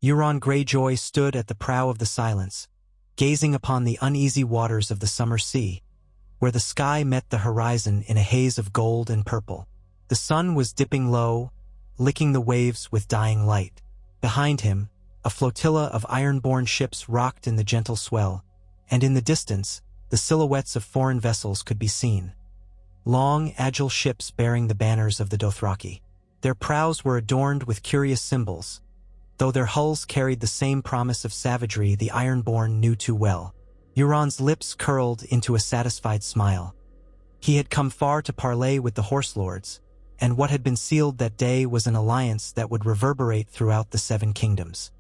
Euron Greyjoy stood at the prow of the Silence, gazing upon the uneasy waters of the summer sea, where the sky met the horizon in a haze of gold and purple. The sun was dipping low, licking the waves with dying light. Behind him, a flotilla of iron-borne ships rocked in the gentle swell, and in the distance, the silhouettes of foreign vessels could be seen. Long, agile ships bearing the banners of the Dothraki. Their prows were adorned with curious symbols, though their hulls carried the same promise of savagery the Ironborn knew too well. Euron's lips curled into a satisfied smile. He had come far to parley with the Horse Lords, and what had been sealed that day was an alliance that would reverberate throughout the Seven Kingdoms.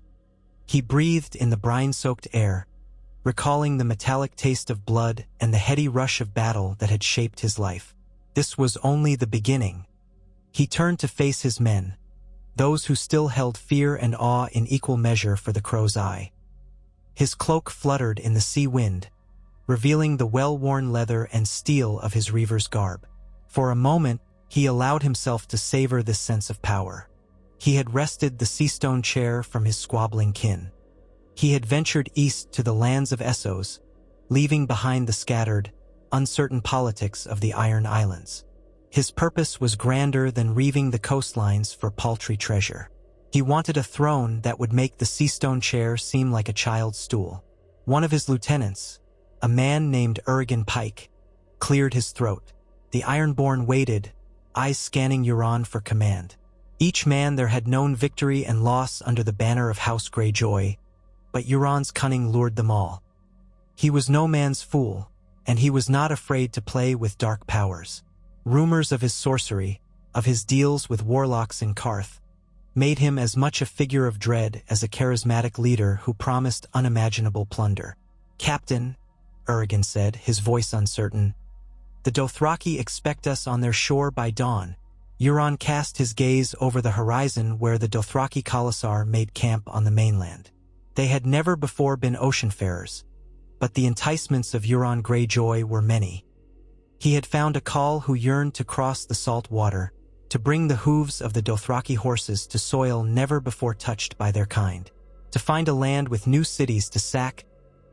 He breathed in the brine-soaked air, recalling the metallic taste of blood and the heady rush of battle that had shaped his life. This was only the beginning. He turned to face his men, those who still held fear and awe in equal measure for the Crow's Eye. His cloak fluttered in the sea wind, revealing the well-worn leather and steel of his reaver's garb. For a moment, he allowed himself to savor this sense of power. He had wrested the sea-stone chair from his squabbling kin. He had ventured east to the lands of Essos, leaving behind the scattered, uncertain politics of the Iron Islands. His purpose was grander than reaving the coastlines for paltry treasure. He wanted a throne that would make the sea-stone chair seem like a child's stool. One of his lieutenants, a man named Euron Pike, cleared his throat. The Ironborn waited, eyes scanning Euron for command. Each man there had known victory and loss under the banner of House Greyjoy, but Euron's cunning lured them all. He was no man's fool, and he was not afraid to play with dark powers. Rumors of his sorcery, of his deals with warlocks in Karth, made him as much a figure of dread as a charismatic leader who promised unimaginable plunder. "Captain," Euron said, his voice uncertain, "the Dothraki expect us on their shore by dawn." Euron cast his gaze over the horizon where the Dothraki Khalasar made camp on the mainland. They had never before been oceanfarers, but the enticements of Euron Greyjoy were many. He had found a Khal who yearned to cross the salt water, to bring the hooves of the Dothraki horses to soil never before touched by their kind, to find a land with new cities to sack,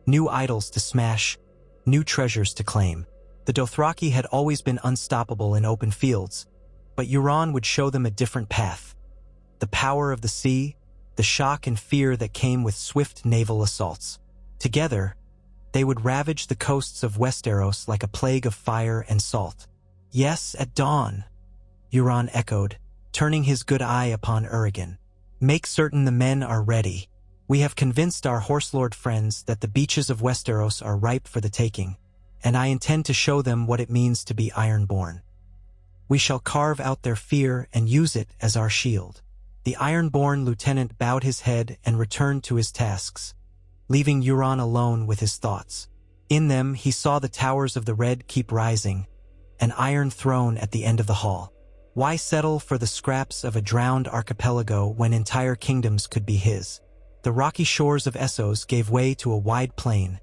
new idols to smash, new treasures to claim. The Dothraki had always been unstoppable in open fields, but Euron would show them a different path. The power of the sea, the shock and fear that came with swift naval assaults. Together, they would ravage the coasts of Westeros like a plague of fire and salt. "Yes, at dawn," Euron echoed, turning his good eye upon Euron. "Make certain the men are ready. We have convinced our horselord friends that the beaches of Westeros are ripe for the taking, and I intend to show them what it means to be Ironborn. We shall carve out their fear and use it as our shield." The Ironborn lieutenant bowed his head and returned to his tasks, leaving Euron alone with his thoughts. In them he saw the towers of the Red Keep rising, an iron throne at the end of the hall. Why settle for the scraps of a drowned archipelago when entire kingdoms could be his? The rocky shores of Essos gave way to a wide plain,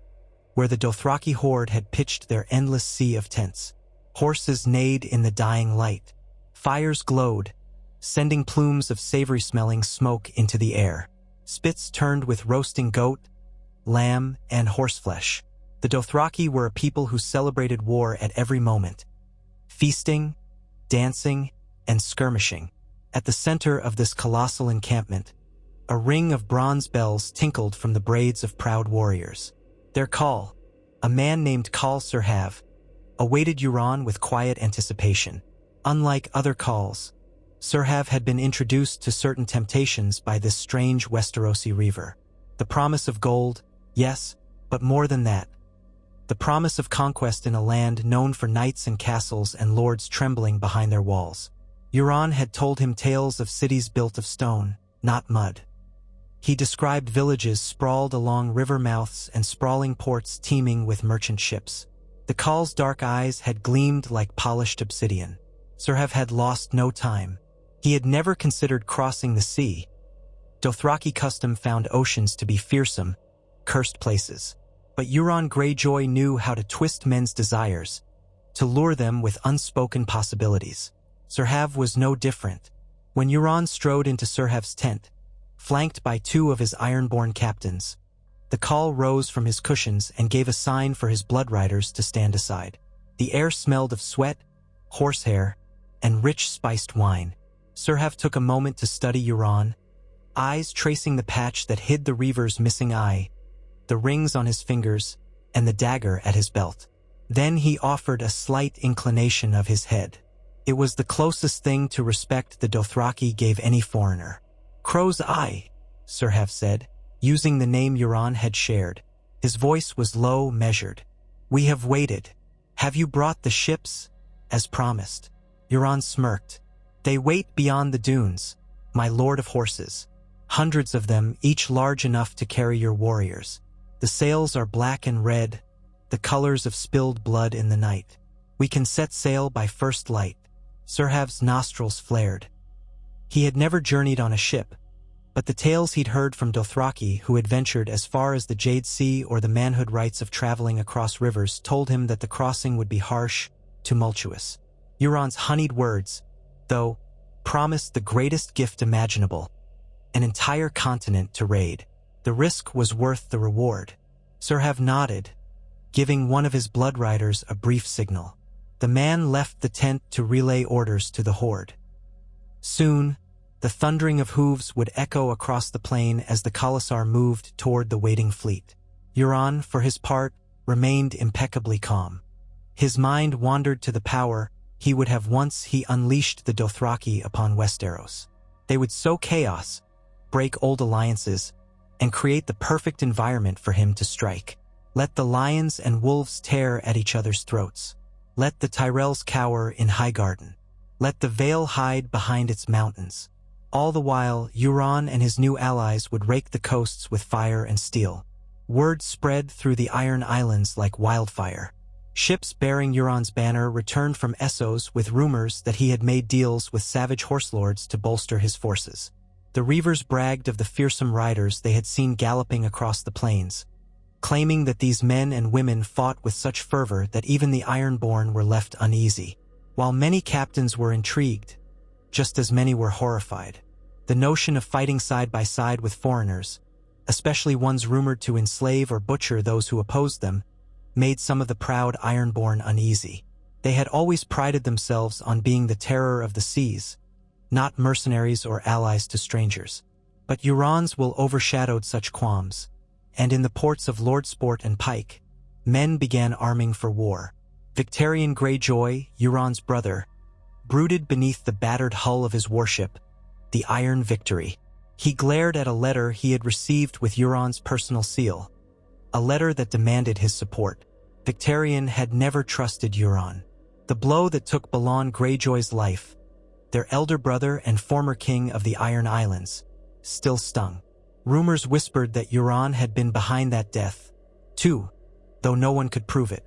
where the Dothraki horde had pitched their endless sea of tents. Horses neighed in the dying light. Fires glowed, sending plumes of savory-smelling smoke into the air. Spits turned with roasting goat, lamb, and horseflesh. The Dothraki were a people who celebrated war at every moment, feasting, dancing, and skirmishing. At the center of this colossal encampment, a ring of bronze bells tinkled from the braids of proud warriors. Their Khal, a man named Khal Sirhav, awaited Euron with quiet anticipation. Unlike other Khals, Sirhav had been introduced to certain temptations by this strange Westerosi reaver. The promise of gold, yes, but more than that. The promise of conquest in a land known for knights and castles and lords trembling behind their walls. Euron had told him tales of cities built of stone, not mud. He described villages sprawled along river mouths and sprawling ports teeming with merchant ships. The Khal's dark eyes had gleamed like polished obsidian. Sirhav had lost no time. He had never considered crossing the sea. Dothraki custom found oceans to be fearsome, cursed places. But Euron Greyjoy knew how to twist men's desires, to lure them with unspoken possibilities. Sirhav was no different. When Euron strode into Sirhav's tent, flanked by 2 of his ironborn captains. The Khal rose from his cushions and gave a sign for his blood riders to stand aside. The air smelled of sweat, horsehair, and rich spiced wine. Serhav took a moment to study Euron, eyes tracing the patch that hid the Reaver's missing eye, the rings on his fingers, and the dagger at his belt. Then he offered a slight inclination of his head. It was the closest thing to respect the Dothraki gave any foreigner. "Crow's eye," Serhav said, using the name Euron had shared. His voice was low, measured. "We have waited. Have you brought the ships, as promised?" Euron smirked. "They wait beyond the dunes, my lord of horses. Hundreds of them, each large enough to carry your warriors. The sails are black and red, the colors of spilled blood in the night. We can set sail by first light." Serhav's nostrils flared. He had never journeyed on a ship, but the tales he'd heard from Dothraki who had ventured as far as the Jade Sea or the manhood rites of traveling across rivers told him that the crossing would be harsh, tumultuous. Euron's honeyed words, though, promised the greatest gift imaginable, an entire continent to raid. The risk was worth the reward. Serhav nodded, giving one of his blood riders a brief signal. The man left the tent to relay orders to the horde. Soon, the thundering of hooves would echo across the plain as the Khalasar moved toward the waiting fleet. Euron, for his part, remained impeccably calm. His mind wandered to the power he would have once he unleashed the Dothraki upon Westeros. They would sow chaos, break old alliances, and create the perfect environment for him to strike. Let the lions and wolves tear at each other's throats. Let the Tyrells cower in Highgarden. Let the Vale hide behind its mountains. All the while, Euron and his new allies would rake the coasts with fire and steel. Word spread through the Iron Islands like wildfire. Ships bearing Euron's banner returned from Essos with rumors that he had made deals with savage horselords to bolster his forces. The Reavers bragged of the fearsome riders they had seen galloping across the plains, claiming that these men and women fought with such fervor that even the Ironborn were left uneasy. While many captains were intrigued, just as many were horrified. The notion of fighting side by side with foreigners, especially ones rumored to enslave or butcher those who opposed them, made some of the proud Ironborn uneasy. They had always prided themselves on being the terror of the seas, not mercenaries or allies to strangers. But Euron's will overshadowed such qualms, and in the ports of Lordsport and Pike, men began arming for war. Victarion Greyjoy, Euron's brother, brooded beneath the battered hull of his warship, the Iron Victory. He glared at a letter he had received with Euron's personal seal, a letter that demanded his support. Victarion had never trusted Euron. The blow that took Balon Greyjoy's life, their elder brother and former king of the Iron Islands, still stung. Rumors whispered that Euron had been behind that death, too, though no one could prove it.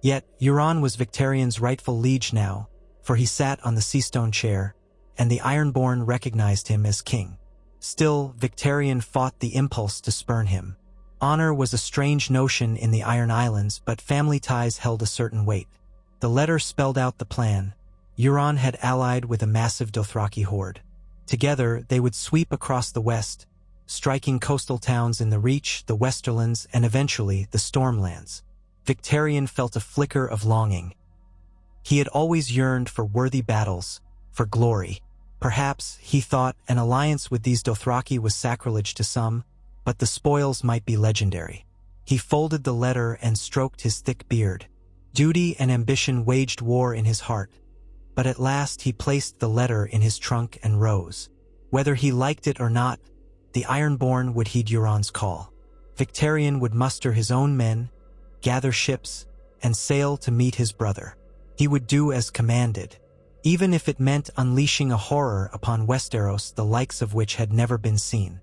Yet, Euron was Victarion's rightful liege now, for he sat on the Seastone chair, and the Ironborn recognized him as king. Still, Victarion fought the impulse to spurn him. Honor was a strange notion in the Iron Islands, but family ties held a certain weight. The letter spelled out the plan. Euron had allied with a massive Dothraki horde. Together, they would sweep across the west, striking coastal towns in the Reach, the Westerlands, and eventually the Stormlands. Victarion felt a flicker of longing. He had always yearned for worthy battles, for glory. Perhaps, he thought, an alliance with these Dothraki was sacrilege to some, but the spoils might be legendary. He folded the letter and stroked his thick beard. Duty and ambition waged war in his heart, but at last he placed the letter in his trunk and rose. Whether he liked it or not, the Ironborn would heed Euron's call. Victarion would muster his own men, gather ships, and sail to meet his brother. He would do as commanded, even if it meant unleashing a horror upon Westeros the likes of which had never been seen.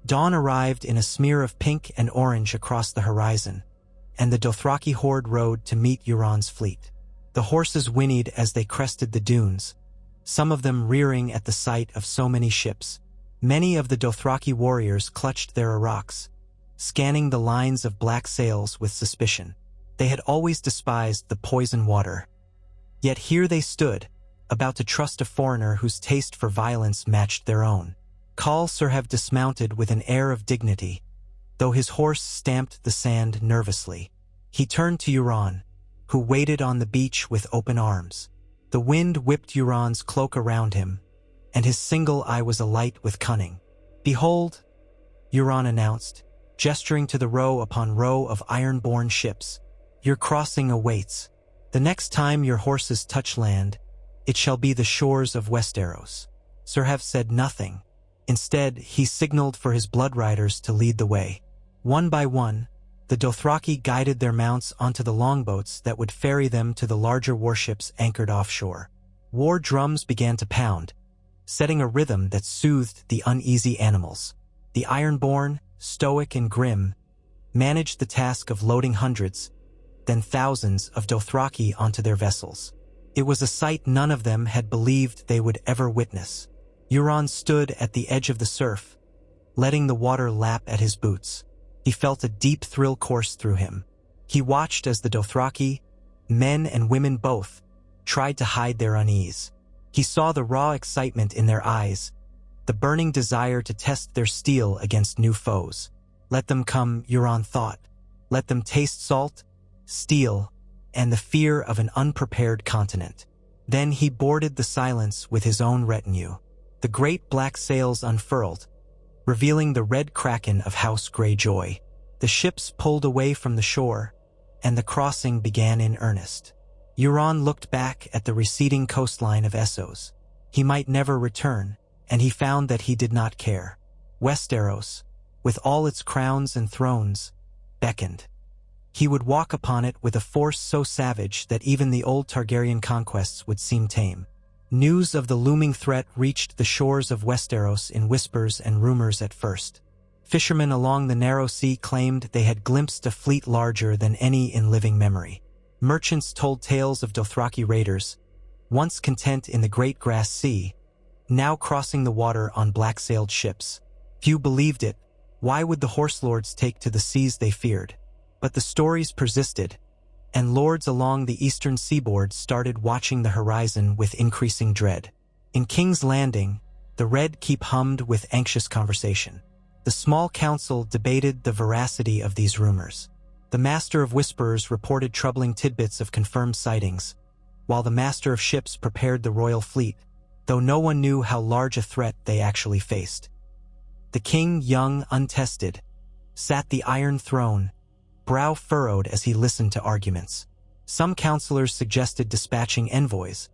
Dawn arrived in a smear of pink and orange across the horizon, and the Dothraki horde rode to meet Euron's fleet. The horses whinnied as they crested the dunes, some of them rearing at the sight of so many ships. Many of the Dothraki warriors clutched their araks, scanning the lines of black sails with suspicion. They had always despised the poison water. Yet here they stood, about to trust a foreigner whose taste for violence matched their own. Khal Sirhav dismounted with an air of dignity, though his horse stamped the sand nervously. He turned to Euron, who waited on the beach with open arms. The wind whipped Euron's cloak around him, and his single eye was alight with cunning. "Behold," Euron announced, gesturing to the row upon row of iron-borne ships, "your crossing awaits. The next time your horses touch land, it shall be the shores of Westeros." Sirhav said nothing. Instead, he signaled for his blood riders to lead the way. One by one, the Dothraki guided their mounts onto the longboats that would ferry them to the larger warships anchored offshore. War drums began to pound, setting a rhythm that soothed the uneasy animals. The Ironborn, stoic and grim, managed the task of loading hundreds, then thousands of Dothraki onto their vessels. It was a sight none of them had believed they would ever witness. Euron stood at the edge of the surf, letting the water lap at his boots. He felt a deep thrill course through him. He watched as the Dothraki, men and women both, tried to hide their unease. He saw the raw excitement in their eyes, the burning desire to test their steel against new foes. Let them come, Euron thought. Let them taste salt, steel, and the fear of an unprepared continent. Then he boarded the silence with his own retinue. The great black sails unfurled, revealing the red kraken of House Greyjoy. The ships pulled away from the shore, and the crossing began in earnest. Euron looked back at the receding coastline of Essos. He might never return, and he found that he did not care. Westeros, with all its crowns and thrones, beckoned. He would walk upon it with a force so savage that even the old Targaryen conquests would seem tame. News of the looming threat reached the shores of Westeros in whispers and rumors at first. Fishermen along the narrow sea claimed they had glimpsed a fleet larger than any in living memory. Merchants told tales of Dothraki raiders, once content in the Great Grass Sea, now crossing the water on black-sailed ships. Few believed it. Why would the horse lords take to the seas they feared? But the stories persisted, and lords along the eastern seaboard started watching the horizon with increasing dread. In King's Landing, the Red Keep hummed with anxious conversation. The small council debated the veracity of these rumors. The Master of Whisperers reported troubling tidbits of confirmed sightings, while the Master of Ships prepared the royal fleet, though no one knew how large a threat they actually faced. The king, young, untested, sat the Iron Throne, brow furrowed as he listened to arguments. Some counselors suggested dispatching envoys,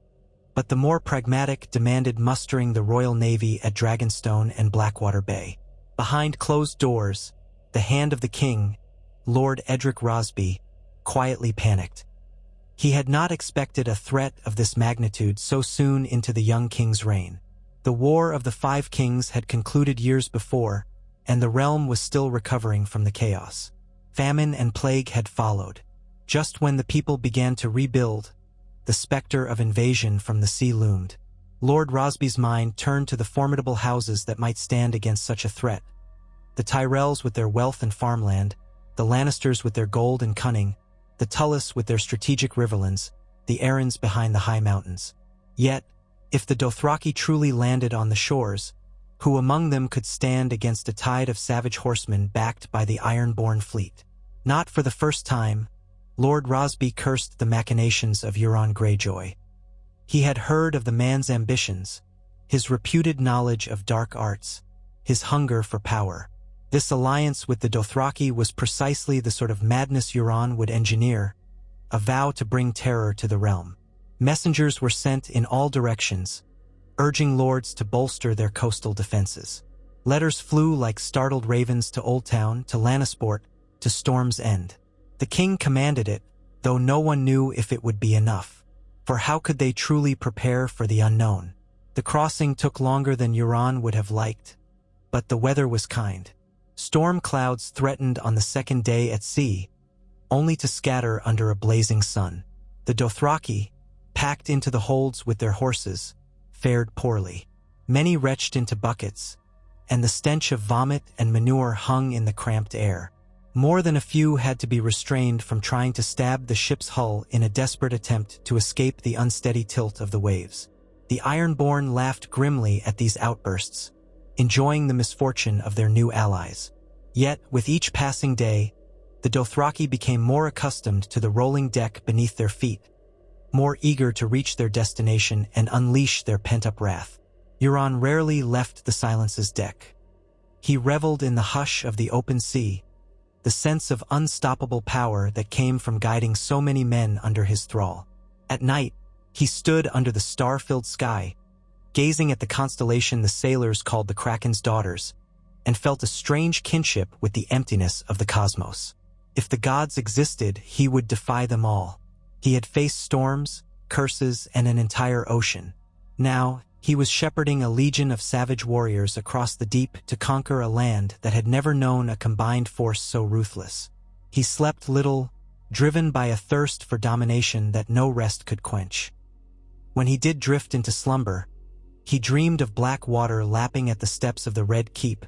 but the more pragmatic demanded mustering the Royal Navy at Dragonstone and Blackwater Bay. Behind closed doors, the hand of the king, Lord Edric Rosby, quietly panicked. He had not expected a threat of this magnitude so soon into the young king's reign. The War of the Five Kings had concluded years before, and the realm was still recovering from the chaos. Famine and plague had followed. Just when the people began to rebuild, the specter of invasion from the sea loomed. Lord Rosby's mind turned to the formidable houses that might stand against such a threat. The Tyrells with their wealth and farmland, the Lannisters with their gold and cunning, the Tullys with their strategic riverlands, the Arryns behind the high mountains. Yet, if the Dothraki truly landed on the shores, who among them could stand against a tide of savage horsemen backed by the Ironborn fleet? Not for the first time, Lord Rosby cursed the machinations of Euron Greyjoy. He had heard of the man's ambitions, his reputed knowledge of dark arts, his hunger for power. This alliance with the Dothraki was precisely the sort of madness Euron would engineer, a vow to bring terror to the realm. Messengers were sent in all directions, urging lords to bolster their coastal defenses. Letters flew like startled ravens to Old Town, to Lannisport, to Storm's End. The king commanded it, though no one knew if it would be enough. For how could they truly prepare for the unknown? The crossing took longer than Euron would have liked, but the weather was kind. Storm clouds threatened on the second day at sea, only to scatter under a blazing sun. The Dothraki, packed into the holds with their horses, fared poorly. Many retched into buckets, and the stench of vomit and manure hung in the cramped air. More than a few had to be restrained from trying to stab the ship's hull in a desperate attempt to escape the unsteady tilt of the waves. The Ironborn laughed grimly at these outbursts, enjoying the misfortune of their new allies. Yet, with each passing day, the Dothraki became more accustomed to the rolling deck beneath their feet, more eager to reach their destination and unleash their pent-up wrath. Euron rarely left the Silence's deck. He reveled in the hush of the open sea, the sense of unstoppable power that came from guiding so many men under his thrall. At night, he stood under the star-filled sky, gazing at the constellation the sailors called the Kraken's Daughters, and felt a strange kinship with the emptiness of the cosmos. If the gods existed, he would defy them all. He had faced storms, curses, and an entire ocean. Now, he was shepherding a legion of savage warriors across the deep to conquer a land that had never known a combined force so ruthless. He slept little, driven by a thirst for domination that no rest could quench. When he did drift into slumber, he dreamed of black water lapping at the steps of the Red Keep,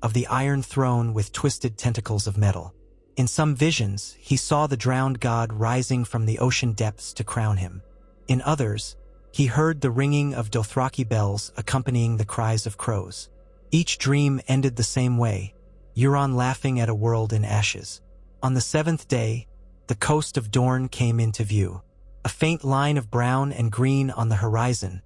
of the Iron Throne with twisted tentacles of metal. In some visions, he saw the drowned god rising from the ocean depths to crown him. In others, he heard the ringing of Dothraki bells accompanying the cries of crows. Each dream ended the same way, Euron laughing at a world in ashes. On the seventh day, the coast of Dorne came into view, a faint line of brown and green on the horizon,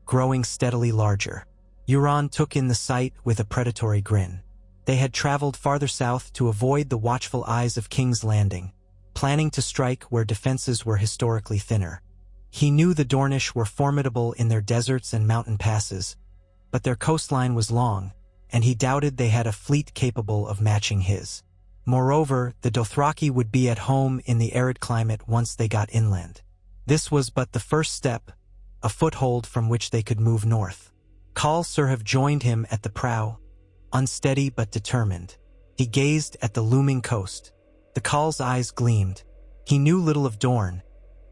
growing steadily larger. Euron took in the sight with a predatory grin. They had traveled farther south to avoid the watchful eyes of King's Landing, planning to strike where defenses were historically thinner. He knew the Dornish were formidable in their deserts and mountain passes, but their coastline was long, and he doubted they had a fleet capable of matching his. Moreover, the Dothraki would be at home in the arid climate once they got inland. This was but the first step, a foothold from which they could move north. Khal Surhav joined him at the prow, unsteady but determined. He gazed at the looming coast. The Khal's eyes gleamed. He knew little of Dorne,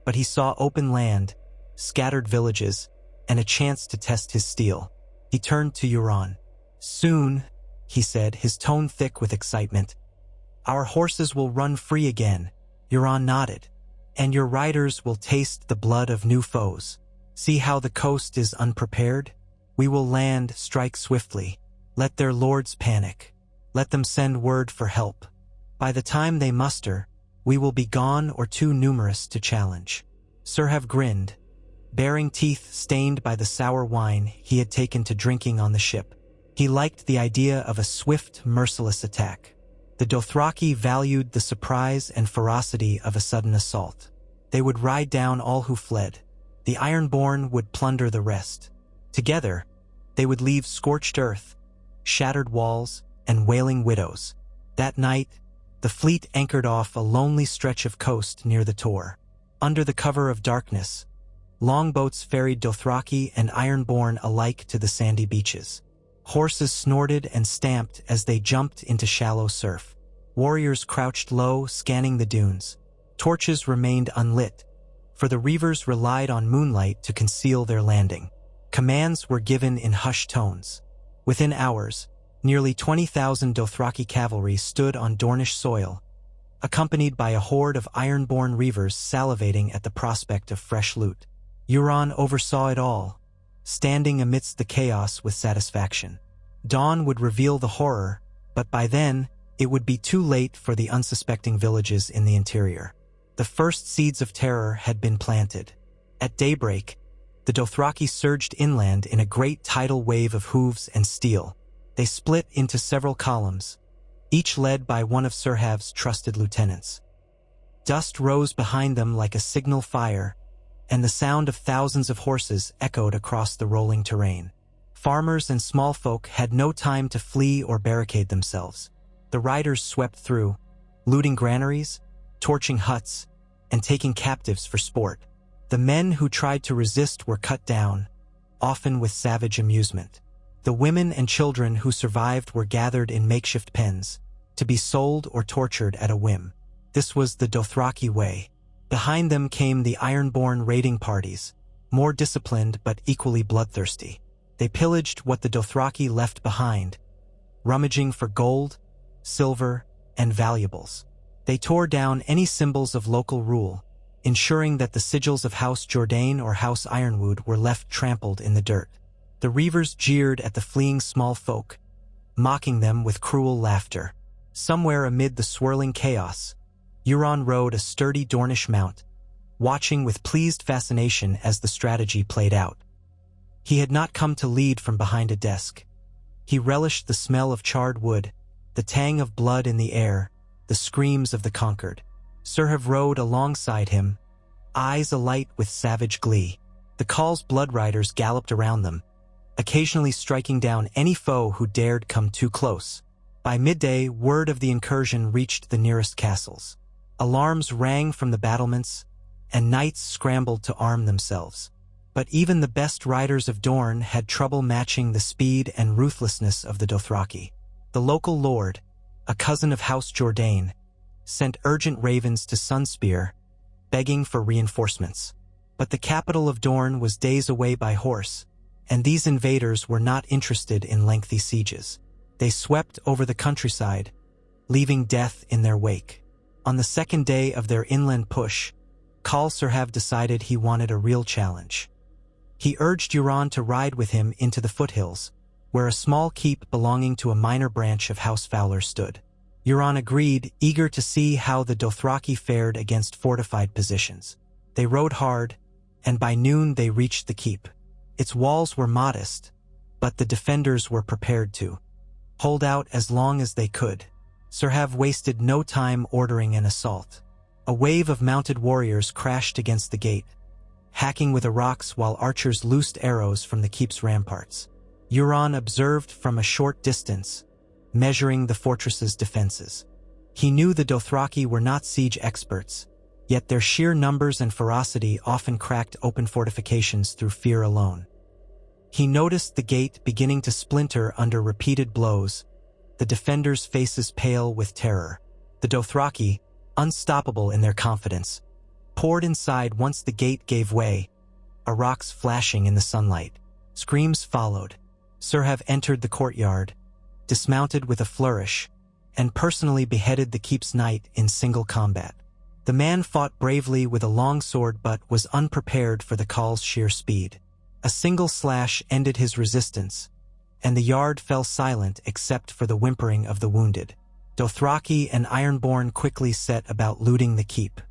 but he saw open land, scattered villages, and a chance to test his steel. He turned to Euron. "Soon," he said, his tone thick with excitement, "our horses will run free again." Euron nodded. "And your riders will taste the blood of new foes. See how the coast is unprepared? We will land, strike swiftly. Let their lords panic. Let them send word for help. By the time they muster, we will be gone or too numerous to challenge." Surhav grinned, baring teeth stained by the sour wine he had taken to drinking on the ship. He liked the idea of a swift, merciless attack. The Dothraki valued the surprise and ferocity of a sudden assault. They would ride down all who fled. The Ironborn would plunder the rest. Together, they would leave scorched earth, shattered walls, and wailing widows. That night, the fleet anchored off a lonely stretch of coast near the Tor. Under the cover of darkness, longboats ferried Dothraki and Ironborn alike to the sandy beaches. Horses snorted and stamped as they jumped into shallow surf. Warriors crouched low, scanning the dunes. Torches remained unlit, for the reavers relied on moonlight to conceal their landing. Commands were given in hushed tones. Within hours, nearly 20,000 Dothraki cavalry stood on Dornish soil, accompanied by a horde of Ironborn reavers salivating at the prospect of fresh loot. Euron oversaw it all, standing amidst the chaos with satisfaction. Dawn would reveal the horror, but by then, it would be too late for the unsuspecting villages in the interior. The first seeds of terror had been planted. At daybreak, the Dothraki surged inland in a great tidal wave of hooves and steel. They split into several columns, each led by one of Surhav's trusted lieutenants. Dust rose behind them like a signal fire, and the sound of thousands of horses echoed across the rolling terrain. Farmers and small folk had no time to flee or barricade themselves. The riders swept through, looting granaries, torching huts, and taking captives for sport. The men who tried to resist were cut down, often with savage amusement. The women and children who survived were gathered in makeshift pens, to be sold or tortured at a whim. This was the Dothraki way. Behind them came the Ironborn raiding parties, more disciplined but equally bloodthirsty. They pillaged what the Dothraki left behind, rummaging for gold, silver, and valuables. They tore down any symbols of local rule, ensuring that the sigils of House Jourdain or House Ironwood were left trampled in the dirt. The reavers jeered at the fleeing small folk, mocking them with cruel laughter. Somewhere amid the swirling chaos, Euron rode a sturdy Dornish mount, watching with pleased fascination as the strategy played out. He had not come to lead from behind a desk. He relished the smell of charred wood, the tang of blood in the air, the screams of the conquered. Serhav rode alongside him, eyes alight with savage glee. The Khaal's blood riders galloped around them, occasionally striking down any foe who dared come too close. By midday, word of the incursion reached the nearest castles. Alarms rang from the battlements, and knights scrambled to arm themselves. But even the best riders of Dorne had trouble matching the speed and ruthlessness of the Dothraki. The local lord, a cousin of House Jourdain, sent urgent ravens to Sunspear, begging for reinforcements. But the capital of Dorne was days away by horse, and these invaders were not interested in lengthy sieges. They swept over the countryside, leaving death in their wake. On the second day of their inland push, Khal Serhav decided he wanted a real challenge. He urged Euron to ride with him into the foothills, where a small keep belonging to a minor branch of House Fowler stood. Euron agreed, eager to see how the Dothraki fared against fortified positions. They rode hard, and by noon they reached the keep. Its walls were modest, but the defenders were prepared to hold out as long as they could. Serhav wasted no time ordering an assault. A wave of mounted warriors crashed against the gate, hacking with the rocks while archers loosed arrows from the keep's ramparts. Euron observed from a short distance, measuring the fortress's defenses. He knew the Dothraki were not siege experts, yet their sheer numbers and ferocity often cracked open fortifications through fear alone. He noticed the gate beginning to splinter under repeated blows, the defenders' faces pale with terror. The Dothraki, unstoppable in their confidence, poured inside once the gate gave way, a rocks flashing in the sunlight. Screams followed. Serhav entered the courtyard, dismounted with a flourish, and personally beheaded the keep's knight in single combat. The man fought bravely with a long sword but was unprepared for the Khaal's sheer speed. A single slash ended his resistance, and the yard fell silent except for the whimpering of the wounded. Dothraki and Ironborn quickly set about looting the keep.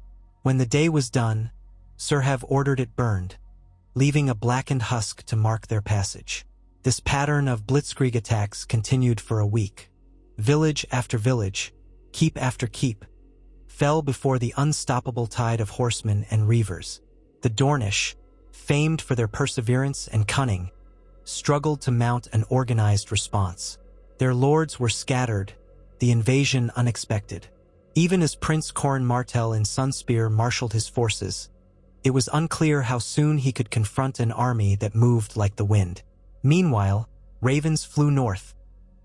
When the day was done, Serhav ordered it burned, leaving a blackened husk to mark their passage. This pattern of blitzkrieg attacks continued for a week. Village after village, keep after keep, fell before the unstoppable tide of horsemen and reavers. The Dornish, famed for their perseverance and cunning, struggled to mount an organized response. Their lords were scattered, the invasion unexpected. Even as Prince Corran Martell in Sunspear marshaled his forces, it was unclear how soon he could confront an army that moved like the wind. Meanwhile, ravens flew north,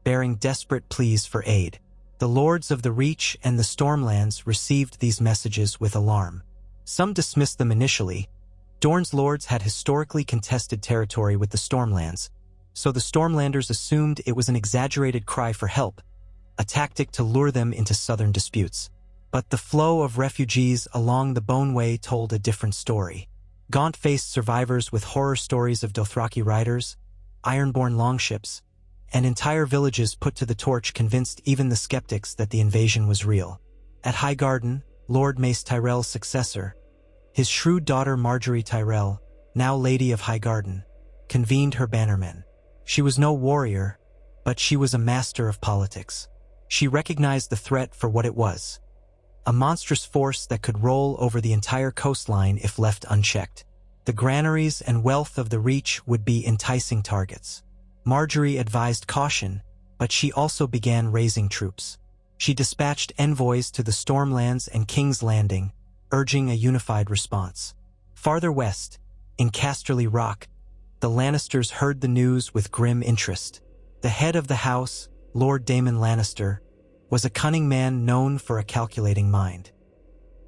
bearing desperate pleas for aid. The lords of the Reach and the Stormlands received these messages with alarm. Some dismissed them initially. Dorne's lords had historically contested territory with the Stormlands, so the Stormlanders assumed it was an exaggerated cry for help, a tactic to lure them into southern disputes. But the flow of refugees along the Boneway told a different story. Gaunt-faced survivors with horror stories of Dothraki riders, Ironborn longships, and entire villages put to the torch convinced even the skeptics that the invasion was real. At Highgarden, Lord Mace Tyrell's successor, his shrewd daughter Margaery Tyrell, now Lady of Highgarden, convened her bannermen. She was no warrior, but she was a master of politics. She recognized the threat for what it was, a monstrous force that could roll over the entire coastline if left unchecked. The granaries and wealth of the Reach would be enticing targets. Margaery advised caution, but she also began raising troops. She dispatched envoys to the Stormlands and King's Landing, urging a unified response. Farther west, in Casterly Rock, the Lannisters heard the news with grim interest. The head of the house, Lord Daemon Lannister, was a cunning man known for a calculating mind.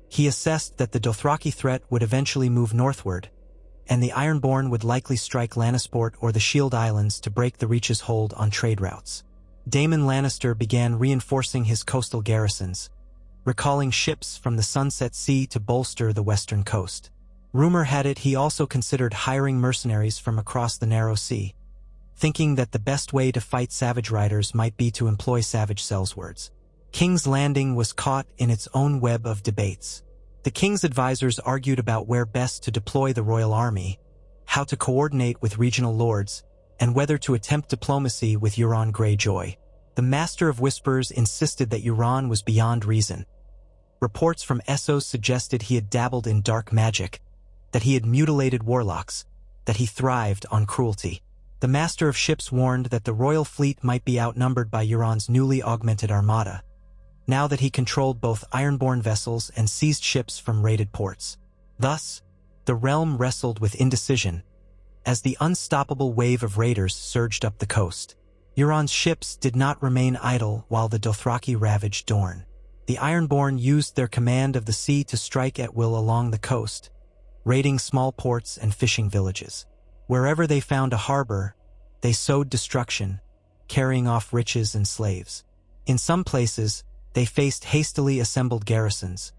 He assessed that the Dothraki threat would eventually move northward, and the Ironborn would likely strike Lannisport or the Shield Islands to break the Reach's hold on trade routes. Daemon Lannister began reinforcing his coastal garrisons, recalling ships from the Sunset Sea to bolster the western coast. Rumor had it he also considered hiring mercenaries from across the Narrow Sea. thinking that the best way to fight savage riders might be to employ savage sellswords. King's Landing was caught in its own web of debates. The king's advisors argued about where best to deploy the royal army, how to coordinate with regional lords, and whether to attempt diplomacy with Euron Greyjoy. The Master of Whispers insisted that Euron was beyond reason. Reports from Essos suggested he had dabbled in dark magic, that he had mutilated warlocks, that he thrived on cruelty. The Master of Ships warned that the royal fleet might be outnumbered by Euron's newly augmented armada, now that he controlled both ironborn vessels and seized ships from raided ports. Thus, the realm wrestled with indecision, as the unstoppable wave of raiders surged up the coast. Euron's ships did not remain idle while the Dothraki ravaged Dorne. The Ironborn used their command of the sea to strike at will along the coast, raiding small ports and fishing villages. Wherever they found a harbor, they sowed destruction, carrying off riches and slaves. In some places, they faced hastily assembled garrisons,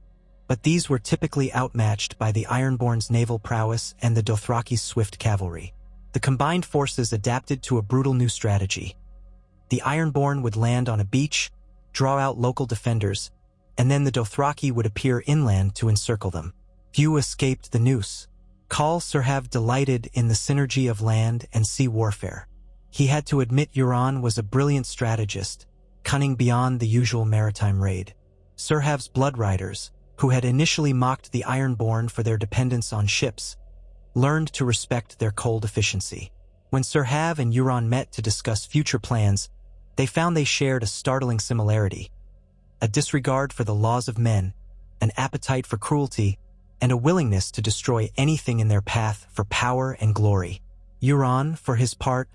but these were typically outmatched by the Ironborn's naval prowess and the Dothraki's swift cavalry. The combined forces adapted to a brutal new strategy. The Ironborn would land on a beach, draw out local defenders, and then the Dothraki would appear inland to encircle them. Few escaped the noose. Khal Sirhav delighted in the synergy of land and sea warfare. He had to admit Euron was a brilliant strategist, cunning beyond the usual maritime raid. Sirhav's blood riders, who had initially mocked the Ironborn for their dependence on ships, learned to respect their cold efficiency. When Sirhav and Euron met to discuss future plans, they found they shared a startling similarity: a disregard for the laws of men, an appetite for cruelty, and a willingness to destroy anything in their path for power and glory. Euron, for his part,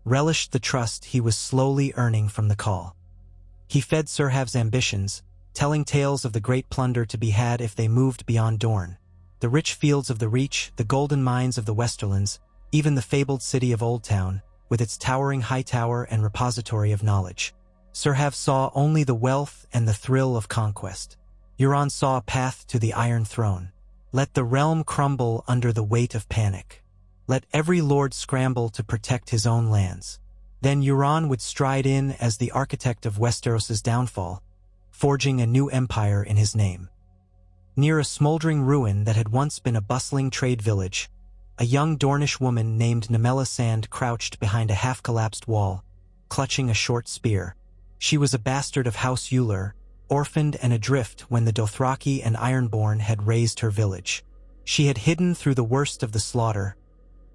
relished the trust he was slowly earning from the Khal. He fed Sirhav's ambitions, telling tales of the great plunder to be had if they moved beyond Dorne. The rich fields of the Reach, the golden mines of the Westerlands, even the fabled city of Old Town, with its towering high tower and repository of knowledge. Sirhav saw only the wealth and the thrill of conquest. Euron saw a path to the Iron Throne. Let the realm crumble under the weight of panic. Let every lord scramble to protect his own lands. Then Euron would stride in as the architect of Westeros's downfall, forging a new empire in his name. Near a smoldering ruin that had once been a bustling trade village, a young Dornish woman named Nemela Sand crouched behind a half-collapsed wall, clutching a short spear. She was a bastard of House Euler, orphaned and adrift when the Dothraki and Ironborn had razed her village. She had hidden through the worst of the slaughter,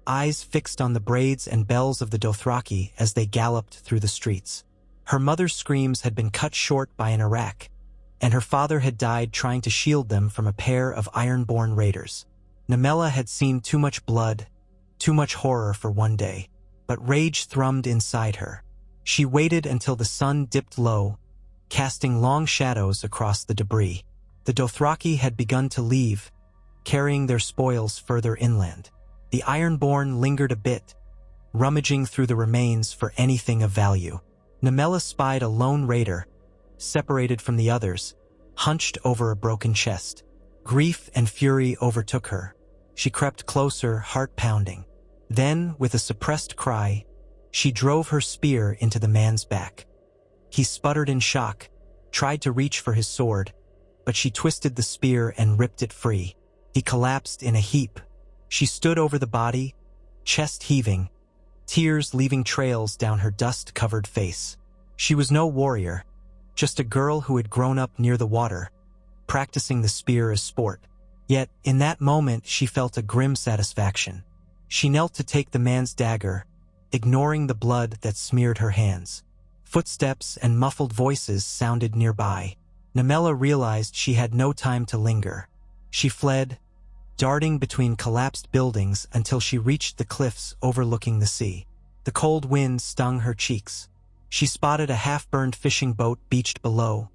eyes fixed on the braids and bells of the Dothraki as they galloped through the streets. Her mother's screams had been cut short by an arak, and her father had died trying to shield them from a pair of Ironborn raiders. Nemela had seen too much blood, too much horror for one day, but rage thrummed inside her. She waited until the sun dipped low, casting long shadows across the debris. The Dothraki had begun to leave, carrying their spoils further inland. The Ironborn lingered a bit, rummaging through the remains for anything of value. Nemela spied a lone raider, separated from the others, hunched over a broken chest. Grief and fury overtook her. She crept closer, heart pounding. Then, with a suppressed cry, she drove her spear into the man's back. He sputtered in shock, tried to reach for his sword, but she twisted the spear and ripped it free. He collapsed in a heap. She stood over the body, chest heaving, tears leaving trails down her dust-covered face. She was no warrior, just a girl who had grown up near the water, practicing the spear as sport. Yet, in that moment, she felt a grim satisfaction. She knelt to take the man's dagger, ignoring the blood that smeared her hands. Footsteps and muffled voices sounded nearby. Nemela realized she had no time to linger. She fled, darting between collapsed buildings until she reached the cliffs overlooking the sea. The cold wind stung her cheeks. She spotted a half-burned fishing boat beached below,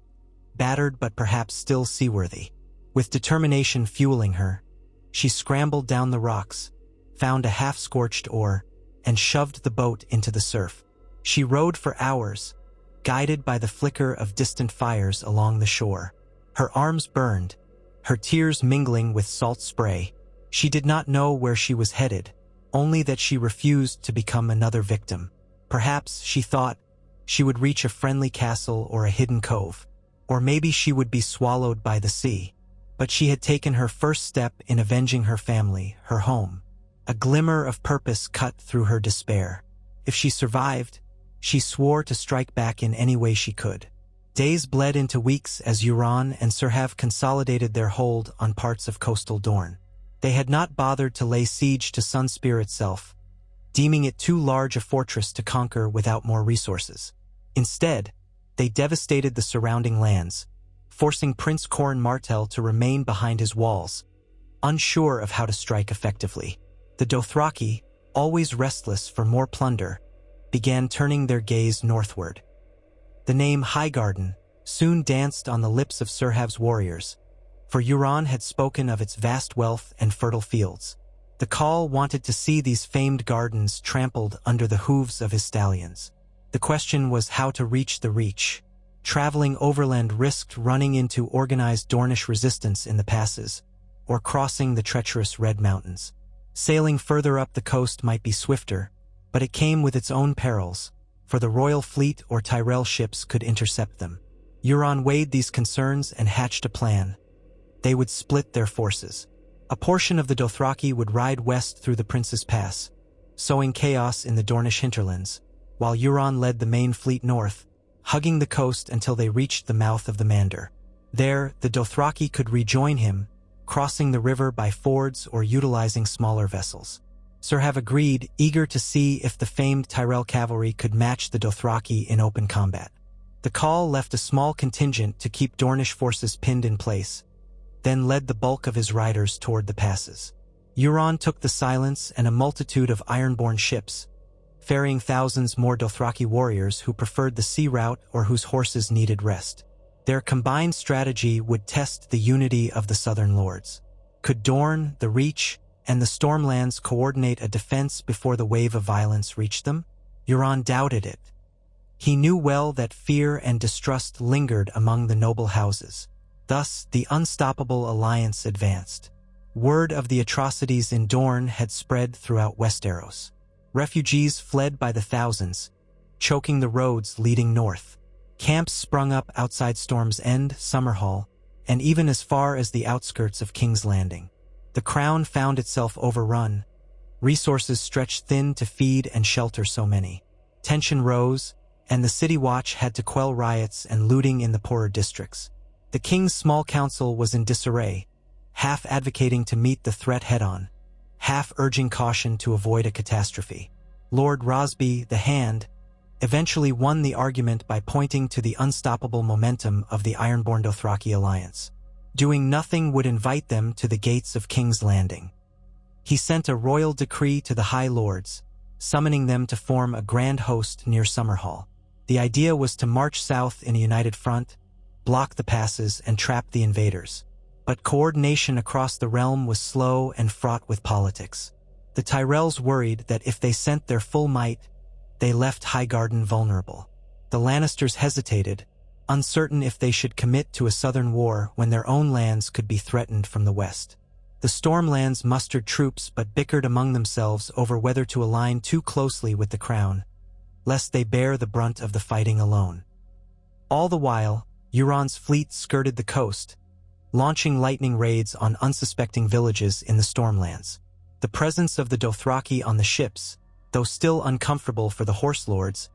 battered but perhaps still seaworthy. With determination fueling her, she scrambled down the rocks, found a half-scorched oar, and shoved the boat into the surf. She rowed for hours, guided by the flicker of distant fires along the shore. Her arms burned, her tears mingling with salt spray. She did not know where she was headed, only that she refused to become another victim. Perhaps, she thought, she would reach a friendly castle or a hidden cove. Or maybe she would be swallowed by the sea. But she had taken her first step in avenging her family, her home. A glimmer of purpose cut through her despair. If she survived, she swore to strike back in any way she could. Days bled into weeks as Euron and Serhav consolidated their hold on parts of coastal Dorne. They had not bothered to lay siege to Sunspear itself, deeming it too large a fortress to conquer without more resources. Instead, they devastated the surrounding lands, forcing Prince Corran Martell to remain behind his walls, unsure of how to strike effectively. The Dothraki, always restless for more plunder, began turning their gaze northward. The name Highgarden soon danced on the lips of Serhav's warriors, for Euron had spoken of its vast wealth and fertile fields. The Khal wanted to see these famed gardens trampled under the hooves of his stallions. The question was how to reach the Reach. Traveling overland risked running into organized Dornish resistance in the passes, or crossing the treacherous Red Mountains. Sailing further up the coast might be swifter, but it came with its own perils, for the royal fleet or Tyrell ships could intercept them. Euron weighed these concerns and hatched a plan. They would split their forces. A portion of the Dothraki would ride west through the Prince's Pass, sowing chaos in the Dornish hinterlands, while Euron led the main fleet north, hugging the coast until they reached the mouth of the Mander. There, the Dothraki could rejoin him, crossing the river by fords or utilizing smaller vessels. Serhav agreed, eager to see if the famed Tyrell cavalry could match the Dothraki in open combat. The Khal left a small contingent to keep Dornish forces pinned in place, then led the bulk of his riders toward the passes. Euron took the Silence and a multitude of ironborn ships, ferrying thousands more Dothraki warriors who preferred the sea route or whose horses needed rest. Their combined strategy would test the unity of the Southern Lords. Could Dorne, the Reach, and the Stormlands coordinate a defense before the wave of violence reached them? Euron doubted it. He knew well that fear and distrust lingered among the noble houses. Thus, the unstoppable alliance advanced. Word of the atrocities in Dorne had spread throughout Westeros. Refugees fled by the thousands, choking the roads leading north. Camps sprung up outside Storm's End, Summerhall, and even as far as the outskirts of King's Landing. The Crown found itself overrun. Resources stretched thin to feed and shelter so many. Tension rose, and the City Watch had to quell riots and looting in the poorer districts. The King's small council was in disarray, half advocating to meet the threat head-on, half urging caution to avoid a catastrophe. Lord Rosby, the Hand, eventually won the argument by pointing to the unstoppable momentum of the Ironborn Dothraki alliance. Doing nothing would invite them to the gates of King's Landing. He sent a royal decree to the High Lords, summoning them to form a grand host near Summerhall. The idea was to march south in a united front, block the passes, and trap the invaders. But coordination across the realm was slow and fraught with politics. The Tyrells worried that if they sent their full might, they left Highgarden vulnerable. The Lannisters hesitated, uncertain if they should commit to a southern war when their own lands could be threatened from the west. The Stormlands mustered troops but bickered among themselves over whether to align too closely with the Crown, lest they bear the brunt of the fighting alone. All the while, Euron's fleet skirted the coast, launching lightning raids on unsuspecting villages in the Stormlands. The presence of the Dothraki on the ships, though still uncomfortable for the Horse Lords,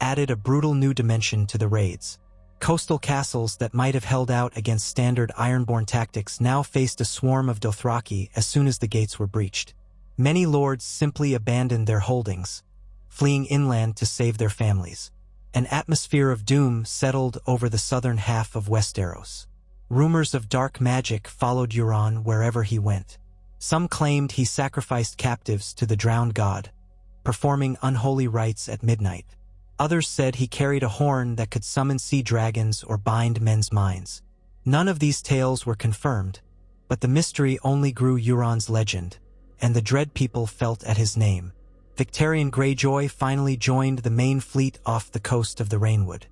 added a brutal new dimension to the raids. Coastal castles that might have held out against standard Ironborn tactics now faced a swarm of Dothraki as soon as the gates were breached. Many lords simply abandoned their holdings, fleeing inland to save their families. An atmosphere of doom settled over the southern half of Westeros. Rumors of dark magic followed Euron wherever he went. Some claimed he sacrificed captives to the drowned god, performing unholy rites at midnight. Others said he carried a horn that could summon sea dragons or bind men's minds. None of these tales were confirmed, but the mystery only grew Euron's legend, and the dread people felt at his name. Victarion Greyjoy finally joined the main fleet off the coast of the Rainwood.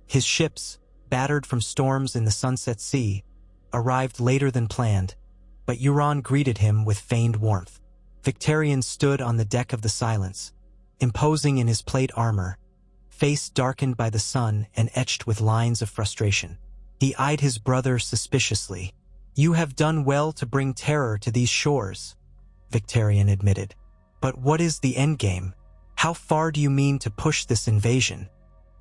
His ships, battered from storms in the Sunset Sea, arrived later than planned, but Euron greeted him with feigned warmth. Victarion stood on the deck of the Silence, imposing in his plate armor, face darkened by the sun and etched with lines of frustration. He eyed his brother suspiciously. "You have done well to bring terror to these shores," Victarion admitted. "But what is the endgame? How far do you mean to push this invasion?"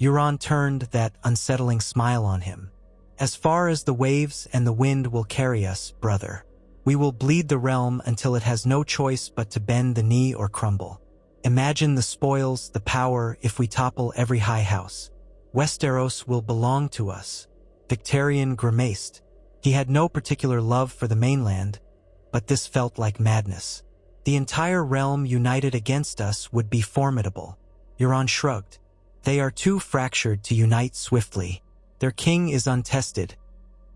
Euron turned that unsettling smile on him. "As far as the waves and the wind will carry us, brother. We will bleed the realm until it has no choice but to bend the knee or crumble. Imagine the spoils, the power, if we topple every high house. Westeros will belong to us." Victarion grimaced. He had no particular love for the mainland, but this felt like madness. The entire realm united against us would be formidable. Euron shrugged. "They are too fractured to unite swiftly. Their king is untested.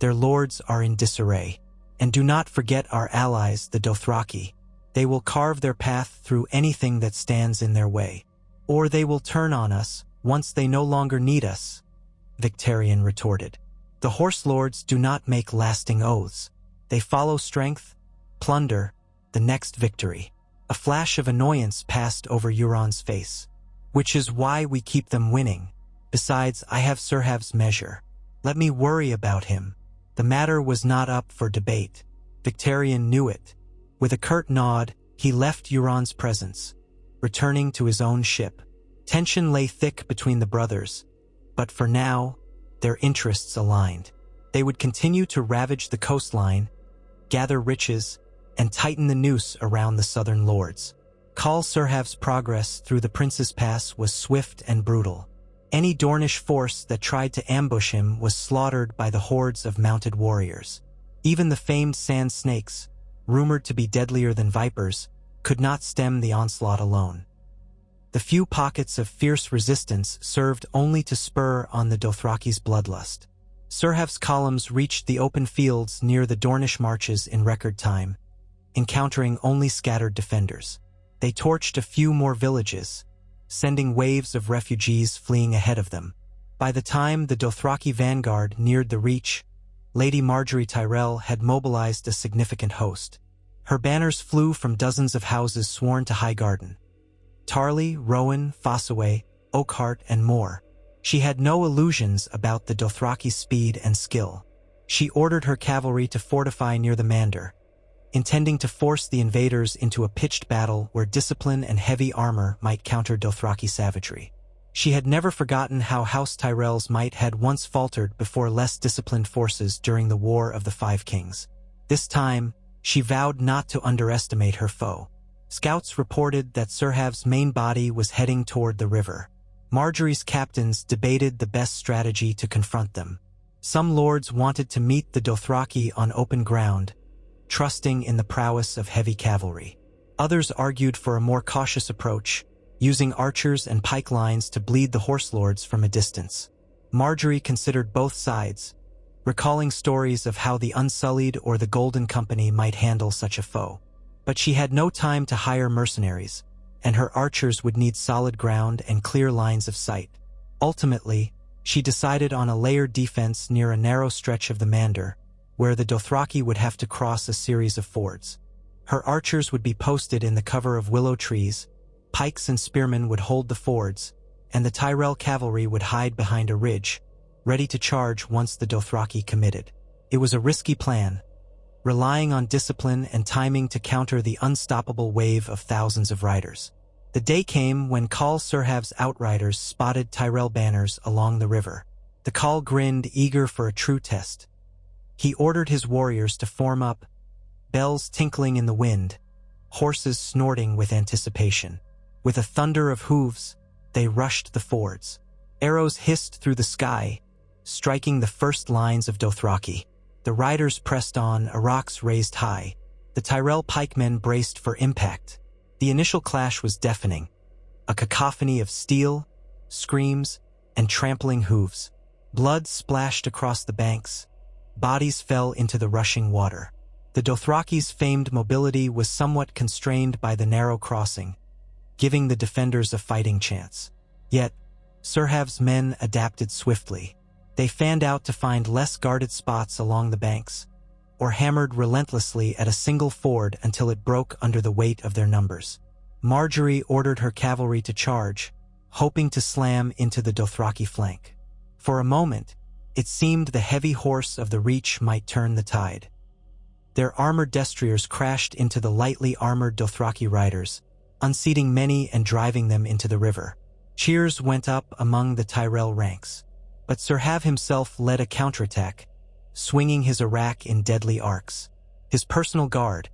Their lords are in disarray. And do not forget our allies, the Dothraki. They will carve their path through anything that stands in their way. Or they will turn on us once they no longer need us," Victarion retorted. "The horse lords do not make lasting oaths. They follow strength, plunder, the next victory." A flash of annoyance passed over Euron's face. "Which is why we keep them winning. Besides, I have Serhav's measure. Let me worry about him." The matter was not up for debate. Victarion knew it. With a curt nod, he left Euron's presence, returning to his own ship. Tension lay thick between the brothers, but for now, their interests aligned. They would continue to ravage the coastline, gather riches, and tighten the noose around the southern lords. Khal Serhav's progress through the Prince's Pass was swift and brutal. Any Dornish force that tried to ambush him was slaughtered by the hordes of mounted warriors. Even the famed sand snakes, rumored to be deadlier than vipers, could not stem the onslaught alone. The few pockets of fierce resistance served only to spur on the Dothraki's bloodlust. Serhav's columns reached the open fields near the Dornish marches in record time, encountering only scattered defenders. They torched a few more villages, sending waves of refugees fleeing ahead of them. By the time the Dothraki vanguard neared the reach, Lady Margaery Tyrell had mobilized a significant host. Her banners flew from dozens of houses sworn to Highgarden. Tarly, Rowan, Fossaway, Oakhart, and more. She had no illusions about the Dothraki's speed and skill. She ordered her cavalry to fortify near the Mander, intending to force the invaders into a pitched battle where discipline and heavy armor might counter Dothraki savagery. She had never forgotten how House Tyrell's might had once faltered before less disciplined forces during the War of the Five Kings. This time, she vowed not to underestimate her foe. Scouts reported that Serhav's main body was heading toward the river. Margaery's captains debated the best strategy to confront them. Some lords wanted to meet the Dothraki on open ground, trusting in the prowess of heavy cavalry. Others argued for a more cautious approach, using archers and pike lines to bleed the horse lords from a distance. Margaery considered both sides, recalling stories of how the Unsullied or the Golden Company might handle such a foe. But she had no time to hire mercenaries, and her archers would need solid ground and clear lines of sight. Ultimately, she decided on a layered defense near a narrow stretch of the Mander, where the Dothraki would have to cross a series of fords. Her archers would be posted in the cover of willow trees, pikes and spearmen would hold the fords, and the Tyrell cavalry would hide behind a ridge, ready to charge once the Dothraki committed. It was a risky plan, relying on discipline and timing to counter the unstoppable wave of thousands of riders. The day came when Khal Serhav's outriders spotted Tyrell banners along the river. The Khal grinned, eager for a true test. He ordered his warriors to form up, bells tinkling in the wind, horses snorting with anticipation. With a thunder of hooves, they rushed the fords. Arrows hissed through the sky, striking the first lines of Dothraki. The riders pressed on, arcs raised high. The Tyrell pikemen braced for impact. The initial clash was deafening, a cacophony of steel, screams, and trampling hooves. Blood splashed across the banks. Bodies fell into the rushing water. The Dothraki's famed mobility was somewhat constrained by the narrow crossing, giving the defenders a fighting chance. Yet, Serhav's men adapted swiftly. They fanned out to find less guarded spots along the banks, or hammered relentlessly at a single ford until it broke under the weight of their numbers. Marjorie ordered her cavalry to charge, hoping to slam into the Dothraki flank. For a moment, it seemed the heavy horse of the Reach might turn the tide. Their armored destriers crashed into the lightly armored Dothraki riders, unseating many and driving them into the river. Cheers went up among the Tyrell ranks, but Sir Hav himself led a counterattack, swinging his arak in deadly arcs. His personal guard,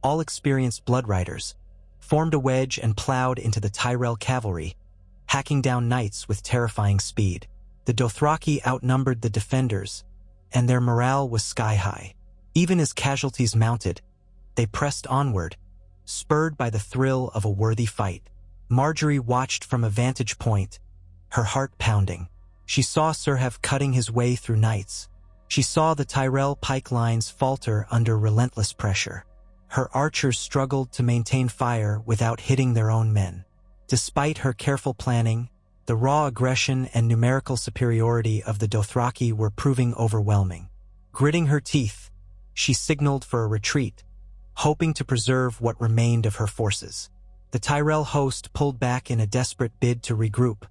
all experienced blood riders, formed a wedge and plowed into the Tyrell cavalry, hacking down knights with terrifying speed. The Dothraki outnumbered the defenders, and their morale was sky-high. Even as casualties mounted, they pressed onward, spurred by the thrill of a worthy fight. Marjorie watched from a vantage point, her heart pounding. She saw Sir Hav cutting his way through knights. She saw the Tyrell pike lines falter under relentless pressure. Her archers struggled to maintain fire without hitting their own men. Despite her careful planning, the raw aggression and numerical superiority of the Dothraki were proving overwhelming. Gritting her teeth, she signaled for a retreat, hoping to preserve what remained of her forces. The Tyrell host pulled back in a desperate bid to regroup,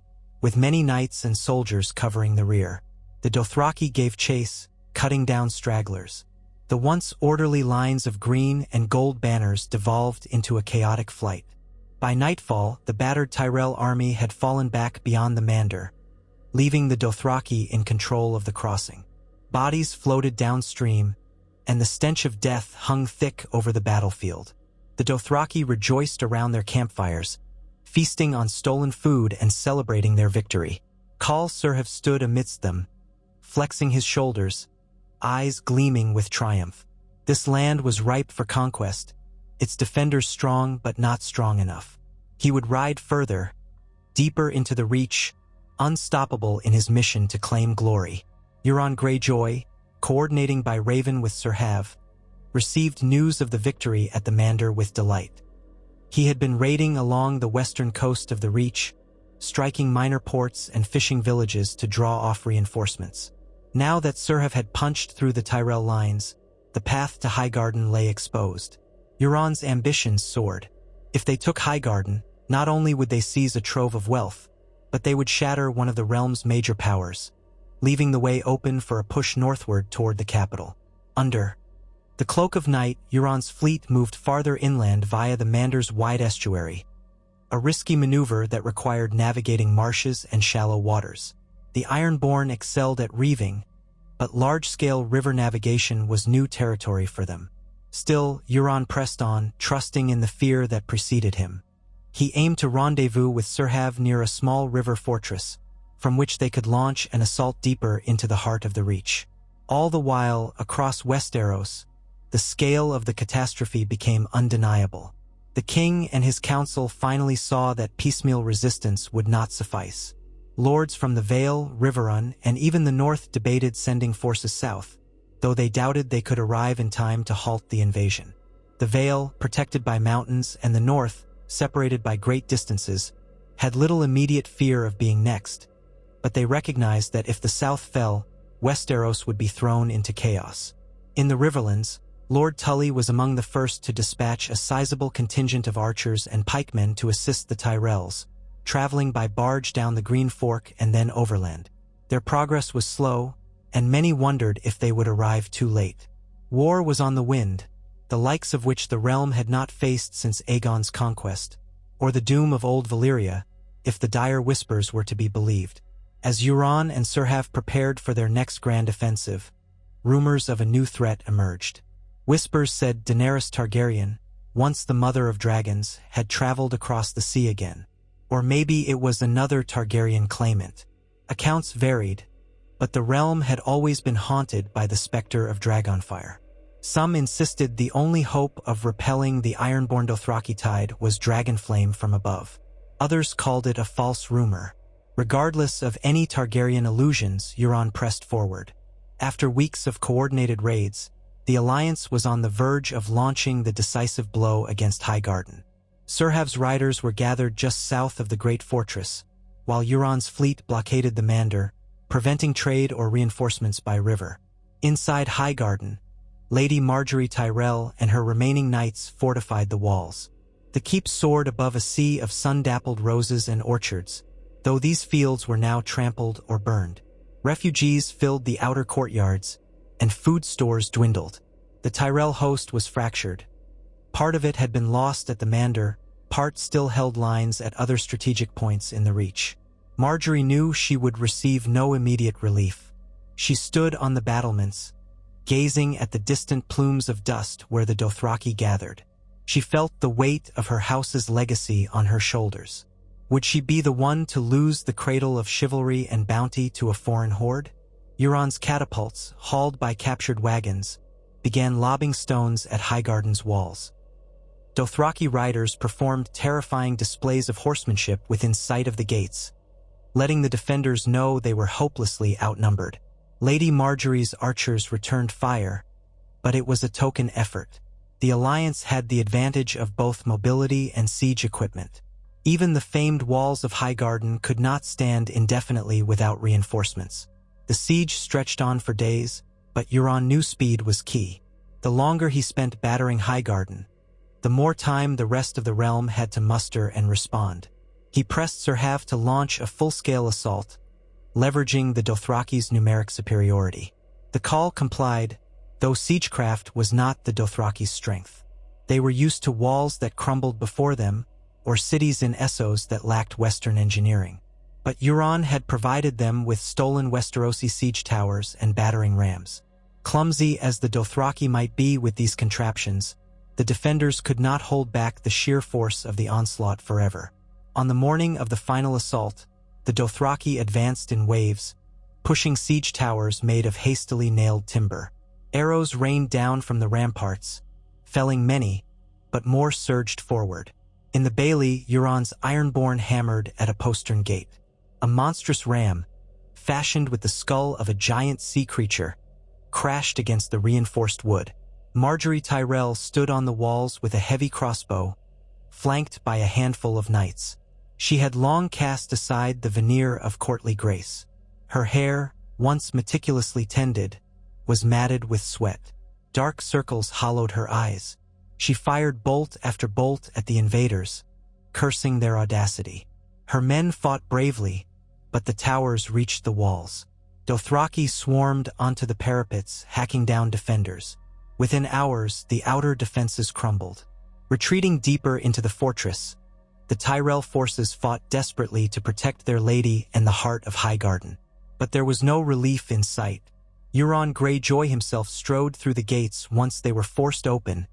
with many knights and soldiers covering the rear. The Dothraki gave chase, cutting down stragglers. The once orderly lines of green and gold banners devolved into a chaotic flight. By nightfall, the battered Tyrell army had fallen back beyond the Mander, leaving the Dothraki in control of the crossing. Bodies floated downstream, and the stench of death hung thick over the battlefield. The Dothraki rejoiced around their campfires, feasting on stolen food and celebrating their victory. Khal Sirhav stood amidst them, flexing his shoulders, eyes gleaming with triumph. This land was ripe for conquest, its defenders strong but not strong enough. He would ride further, deeper into the Reach, unstoppable in his mission to claim glory. Euron Greyjoy, coordinating by Raven with Sir Hav, received news of the victory at the Mander with delight. He had been raiding along the western coast of the Reach, striking minor ports and fishing villages to draw off reinforcements. Now that Sir Hav had punched through the Tyrell lines, the path to Highgarden lay exposed. Euron's ambitions soared. If they took Highgarden, not only would they seize a trove of wealth, but they would shatter one of the realm's major powers, leaving the way open for a push northward toward the capital. Under the cloak of night, Euron's fleet moved farther inland via the Mander's wide estuary, a risky maneuver that required navigating marshes and shallow waters. The Ironborn excelled at reaving, but large-scale river navigation was new territory for them. Still, Euron pressed on, trusting in the fear that preceded him. He aimed to rendezvous with Sir Hav near a small river fortress, from which they could launch an assault deeper into the heart of the Reach. All the while, across Westeros, the scale of the catastrophe became undeniable. The king and his council finally saw that piecemeal resistance would not suffice. Lords from the Vale, Riverrun, and even the north debated sending forces south, though they doubted they could arrive in time to halt the invasion. The Vale, protected by mountains, and the north, separated by great distances, had little immediate fear of being next, but they recognized that if the south fell, Westeros would be thrown into chaos. In the Riverlands, Lord Tully was among the first to dispatch a sizable contingent of archers and pikemen to assist the Tyrells, traveling by barge down the Green Fork and then overland. Their progress was slow, and many wondered if they would arrive too late. War was on the wind, the likes of which the realm had not faced since Aegon's conquest, or the doom of old Valyria, if the dire whispers were to be believed. As Euron and Sir Hav prepared for their next grand offensive, rumors of a new threat emerged. Whispers said Daenerys Targaryen, once the mother of dragons, had traveled across the sea again. Or maybe it was another Targaryen claimant. Accounts varied, but the realm had always been haunted by the specter of dragonfire. Some insisted the only hope of repelling the Ironborn Dothraki tide was dragonflame from above. Others called it a false rumor. Regardless of any Targaryen illusions, Euron pressed forward. After weeks of coordinated raids, the alliance was on the verge of launching the decisive blow against Highgarden. Sir Hav's riders were gathered just south of the great fortress, while Euron's fleet blockaded the Mander, preventing trade or reinforcements by river. Inside Highgarden, Lady Marjorie Tyrell and her remaining knights fortified the walls. The keep soared above a sea of sun-dappled roses and orchards, though these fields were now trampled or burned. Refugees filled the outer courtyards, and food stores dwindled. The Tyrell host was fractured. Part of it had been lost at the Mander, part still held lines at other strategic points in the Reach. Margaery knew she would receive no immediate relief. She stood on the battlements, gazing at the distant plumes of dust where the Dothraki gathered. She felt the weight of her house's legacy on her shoulders. Would she be the one to lose the cradle of chivalry and bounty to a foreign horde? Euron's catapults, hauled by captured wagons, began lobbing stones at Highgarden's walls. Dothraki riders performed terrifying displays of horsemanship within sight of the gates, letting the defenders know they were hopelessly outnumbered. Lady Margaery's archers returned fire, but it was a token effort. The alliance had the advantage of both mobility and siege equipment. Even the famed walls of Highgarden could not stand indefinitely without reinforcements. The siege stretched on for days, but Euron knew speed was key. The longer he spent battering Highgarden, the more time the rest of the realm had to muster and respond. He pressed Sir Hav to launch a full-scale assault, leveraging the Dothraki's numeric superiority. The call complied, though siegecraft was not the Dothraki's strength. They were used to walls that crumbled before them, or cities in Essos that lacked Western engineering. But Euron had provided them with stolen Westerosi siege towers and battering rams. Clumsy as the Dothraki might be with these contraptions, the defenders could not hold back the sheer force of the onslaught forever. On the morning of the final assault, the Dothraki advanced in waves, pushing siege towers made of hastily nailed timber. Arrows rained down from the ramparts, felling many, but more surged forward. In the bailey, Euron's Ironborn hammered at a postern gate. A monstrous ram, fashioned with the skull of a giant sea creature, crashed against the reinforced wood. Margaery Tyrell stood on the walls with a heavy crossbow, flanked by a handful of knights. She had long cast aside the veneer of courtly grace. Her hair, once meticulously tended, was matted with sweat. Dark circles hollowed her eyes. She fired bolt after bolt at the invaders, cursing their audacity. Her men fought bravely, but the towers reached the walls. Dothraki swarmed onto the parapets, hacking down defenders. Within hours, the outer defenses crumbled. Retreating deeper into the fortress, the Tyrell forces fought desperately to protect their lady and the heart of Highgarden. But there was no relief in sight. Euron Greyjoy himself strode through the gates once they were forced open,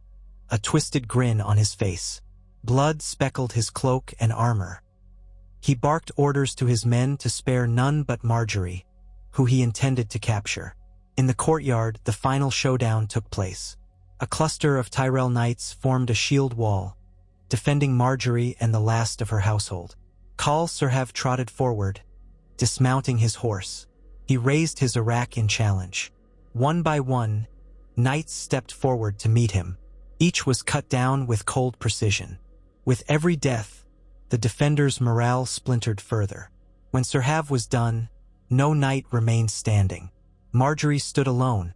a twisted grin on his face. Blood speckled his cloak and armor. He barked orders to his men to spare none but Margaery, who he intended to capture. In the courtyard, the final showdown took place. A cluster of Tyrell knights formed a shield wall, defending Margaery and the last of her household. Khal Sirhav trotted forward, dismounting his horse. He raised his arak in challenge. One by one, knights stepped forward to meet him. Each was cut down with cold precision. With every death, the defenders' morale splintered further. When Sirhav was done, no knight remained standing. Margaery stood alone,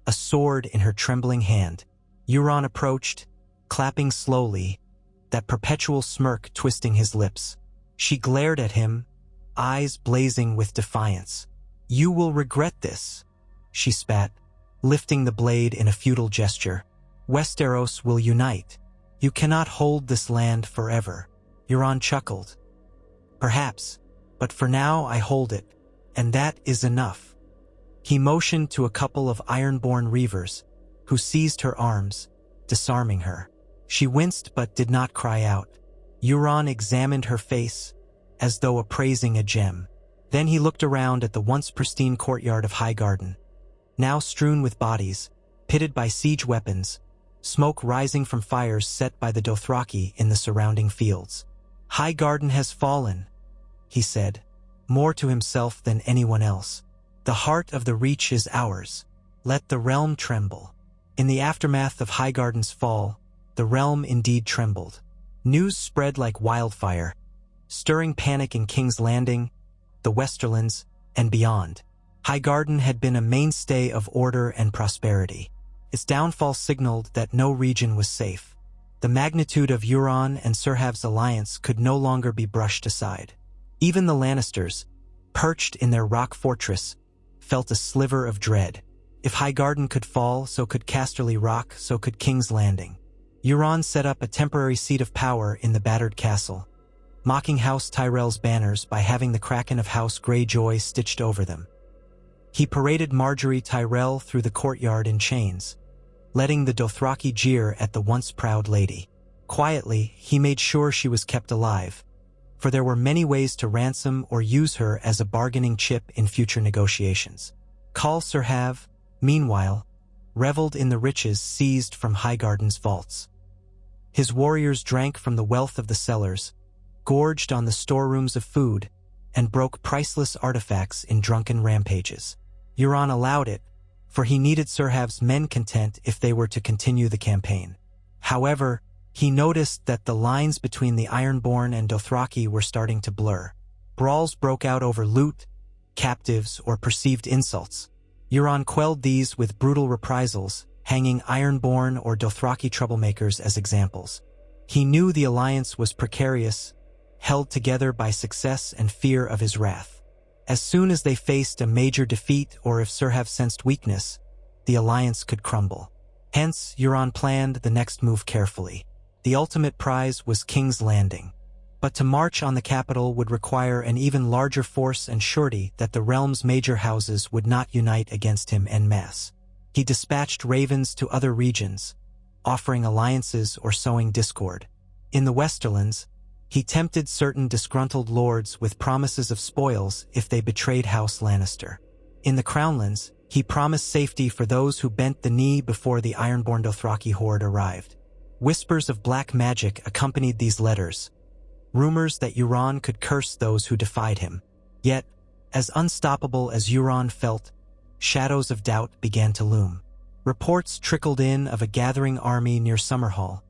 a sword in her trembling hand. Euron approached, clapping slowly, that perpetual smirk twisting his lips. She glared at him, eyes blazing with defiance. "You will regret this," she spat, lifting the blade in a futile gesture. "Westeros will unite. You cannot hold this land forever." Euron chuckled. "Perhaps, but for now I hold it, and that is enough." He motioned to a couple of Ironborn reavers, who seized her arms, disarming her. She winced but did not cry out. Euron examined her face, as though appraising a gem. Then he looked around at the once pristine courtyard of Highgarden, now strewn with bodies, pitted by siege weapons, smoke rising from fires set by the Dothraki in the surrounding fields. "Highgarden has fallen," he said, more to himself than anyone else. "The heart of the Reach is ours. Let the realm tremble." In the aftermath of Highgarden's fall, the realm indeed trembled. News spread like wildfire, stirring panic in King's Landing, the Westerlands, and beyond. Highgarden had been a mainstay of order and prosperity. Its downfall signaled that no region was safe. The magnitude of Euron and Serhav's alliance could no longer be brushed aside. Even the Lannisters, perched in their rock fortress, felt a sliver of dread. If Highgarden could fall, so could Casterly Rock, so could King's Landing. Euron set up a temporary seat of power in the battered castle, mocking House Tyrell's banners by having the Kraken of House Greyjoy stitched over them. He paraded Margaery Tyrell through the courtyard in chains, letting the Dothraki jeer at the once proud lady. Quietly, he made sure she was kept alive, for there were many ways to ransom or use her as a bargaining chip in future negotiations. Khal Serhav, meanwhile, reveled in the riches seized from Highgarden's vaults. His warriors drank from the wealth of the cellars, gorged on the storerooms of food, and broke priceless artifacts in drunken rampages. Euron allowed it, for he needed Serhav's men content if they were to continue the campaign. However, he noticed that the lines between the Ironborn and Dothraki were starting to blur. Brawls broke out over loot, captives, or perceived insults. Euron quelled these with brutal reprisals, hanging Ironborn or Dothraki troublemakers as examples. He knew the alliance was precarious, held together by success and fear of his wrath. As soon as they faced a major defeat or if Serhav sensed weakness, the alliance could crumble. Hence, Euron planned the next move carefully. The ultimate prize was King's Landing. But to march on the capital would require an even larger force and surety that the realm's major houses would not unite against him en masse. He dispatched ravens to other regions, offering alliances or sowing discord. In the Westerlands, he tempted certain disgruntled lords with promises of spoils if they betrayed House Lannister. In the Crownlands, he promised safety for those who bent the knee before the Ironborn Dothraki horde arrived. Whispers of black magic accompanied these letters, rumors that Euron could curse those who defied him. Yet, as unstoppable as Euron felt, shadows of doubt began to loom. Reports trickled in of a gathering army near Summerhall,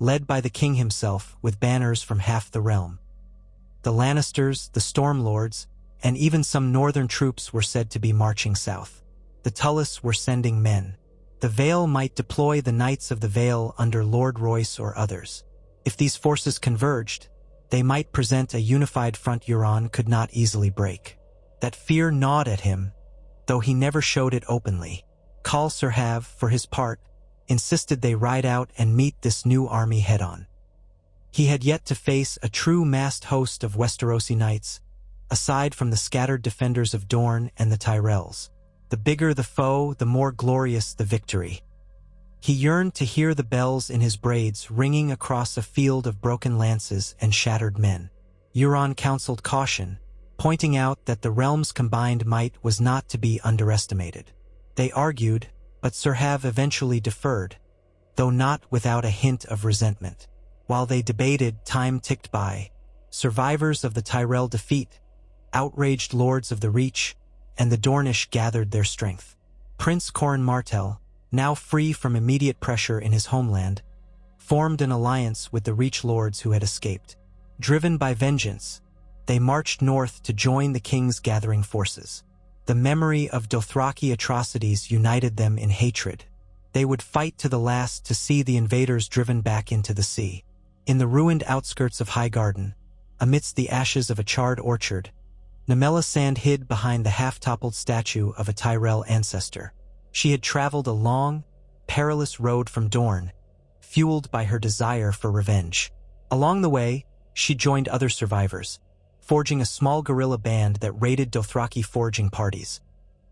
led by the king himself with banners from half the realm. The Lannisters, the Stormlords, and even some northern troops were said to be marching south. The Tullys were sending men. The Vale might deploy the Knights of the Vale under Lord Royce or others. If these forces converged, they might present a unified front Euron could not easily break. That fear gnawed at him, though he never showed it openly. Khal Serhav, for his part, insisted they ride out and meet this new army head-on. He had yet to face a true massed host of Westerosi knights, aside from the scattered defenders of Dorne and the Tyrells. The bigger the foe, the more glorious the victory. He yearned to hear the bells in his braids ringing across a field of broken lances and shattered men. Euron counseled caution, pointing out that the realm's combined might was not to be underestimated. They argued, but Serhav eventually deferred, though not without a hint of resentment. While they debated, time ticked by. Survivors of the Tyrell defeat, outraged lords of the Reach, and the Dornish gathered their strength. Prince Corran Martell, now free from immediate pressure in his homeland, formed an alliance with the Reach lords who had escaped. Driven by vengeance, they marched north to join the king's gathering forces. The memory of Dothraki atrocities united them in hatred. They would fight to the last to see the invaders driven back into the sea. In the ruined outskirts of Highgarden, amidst the ashes of a charred orchard, Nymella Sand hid behind the half-toppled statue of a Tyrell ancestor. She had traveled a long, perilous road from Dorne, fueled by her desire for revenge. Along the way, she joined other survivors, forging a small guerrilla band that raided Dothraki foraging parties,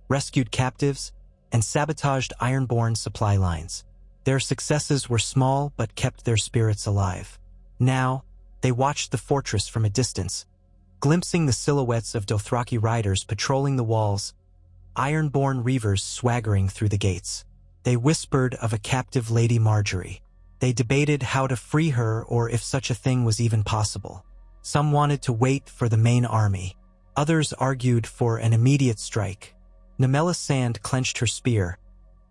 rescued captives, and sabotaged Ironborn supply lines. Their successes were small but kept their spirits alive. Now, they watched the fortress from a distance, glimpsing the silhouettes of Dothraki riders patrolling the walls, Ironborn reavers swaggering through the gates. They whispered of a captive Lady Margaery. They debated how to free her or if such a thing was even possible. Some wanted to wait for the main army. Others argued for an immediate strike. Nymella Sand clenched her spear,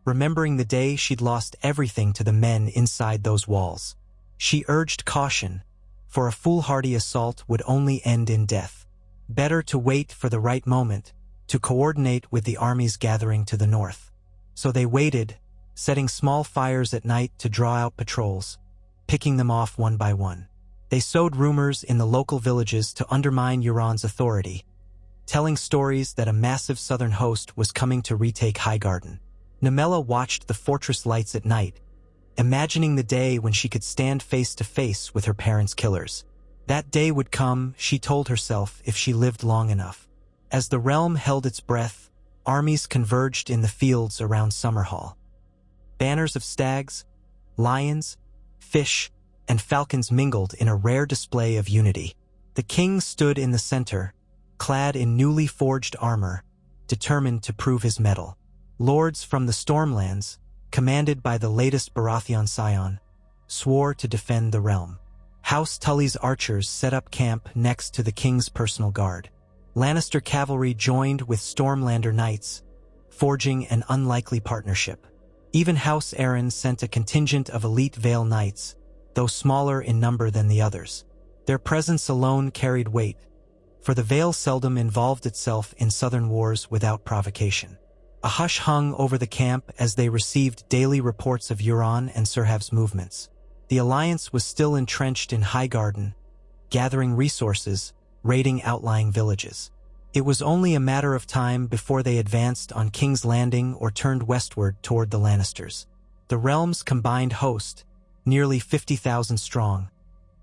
remembering the day she'd lost everything to the men inside those walls. She urged caution, for a foolhardy assault would only end in death. Better to wait for the right moment, to coordinate with the armies gathering to the north. So they waited, setting small fires at night to draw out patrols, picking them off one by one. They sowed rumors in the local villages to undermine Euron's authority, telling stories that a massive southern host was coming to retake Highgarden. Nemella watched the fortress lights at night, imagining the day when she could stand face to face with her parents' killers. That day would come, she told herself, if she lived long enough. As the realm held its breath, armies converged in the fields around Summerhall. Banners of stags, lions, fish, and falcons mingled in a rare display of unity. The king stood in the center, clad in newly forged armor, determined to prove his mettle. Lords from the Stormlands, commanded by the latest Baratheon scion, swore to defend the realm. House Tully's archers set up camp next to the king's personal guard. Lannister cavalry joined with Stormlander knights, forging an unlikely partnership. Even House Arryn sent a contingent of elite Vale knights, though smaller in number than the others. Their presence alone carried weight, for the Vale seldom involved itself in southern wars without provocation. A hush hung over the camp as they received daily reports of Euron and Serhav's movements. The alliance was still entrenched in Highgarden, gathering resources, raiding outlying villages. It was only a matter of time before they advanced on King's Landing or turned westward toward the Lannisters. The realm's combined host, nearly 50,000 strong,